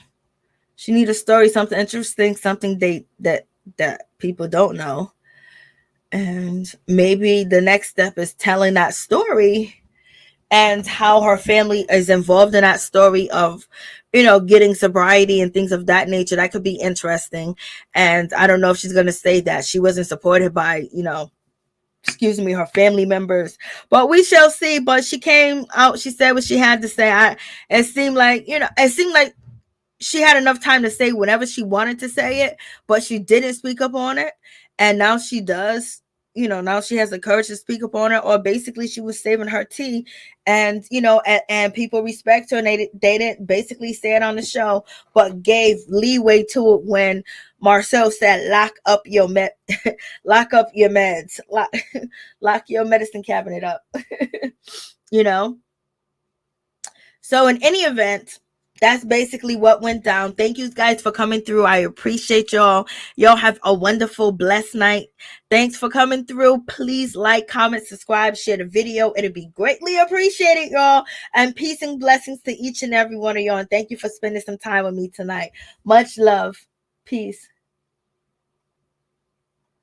She need a story, something interesting, something that people don't know. And maybe the next step is telling that story and how her family is involved in that story of, getting sobriety and things of that nature. That could be interesting. And I don't know if she's going to say that she wasn't supported by, her family members, but we shall see. But she came out, she said what she had to say. It seemed like she had enough time to say whenever she wanted to say it, but she didn't speak up on it. And now she does. Now she has the courage to speak up on it, or basically she was saving her tea, and and people respect her, and they didn't basically say it on the show, but gave leeway to it when Marsau said, lock up your lock up your meds, lock your medicine cabinet up. So in any event, that's basically what went down. Thank you guys for coming through. I appreciate y'all. Y'all have a wonderful, blessed night. Thanks for coming through. Please like, comment, subscribe, share the video. It'll be greatly appreciated, y'all. And peace and blessings to each and every one of y'all. And thank you for spending some time with me tonight. Much love. Peace.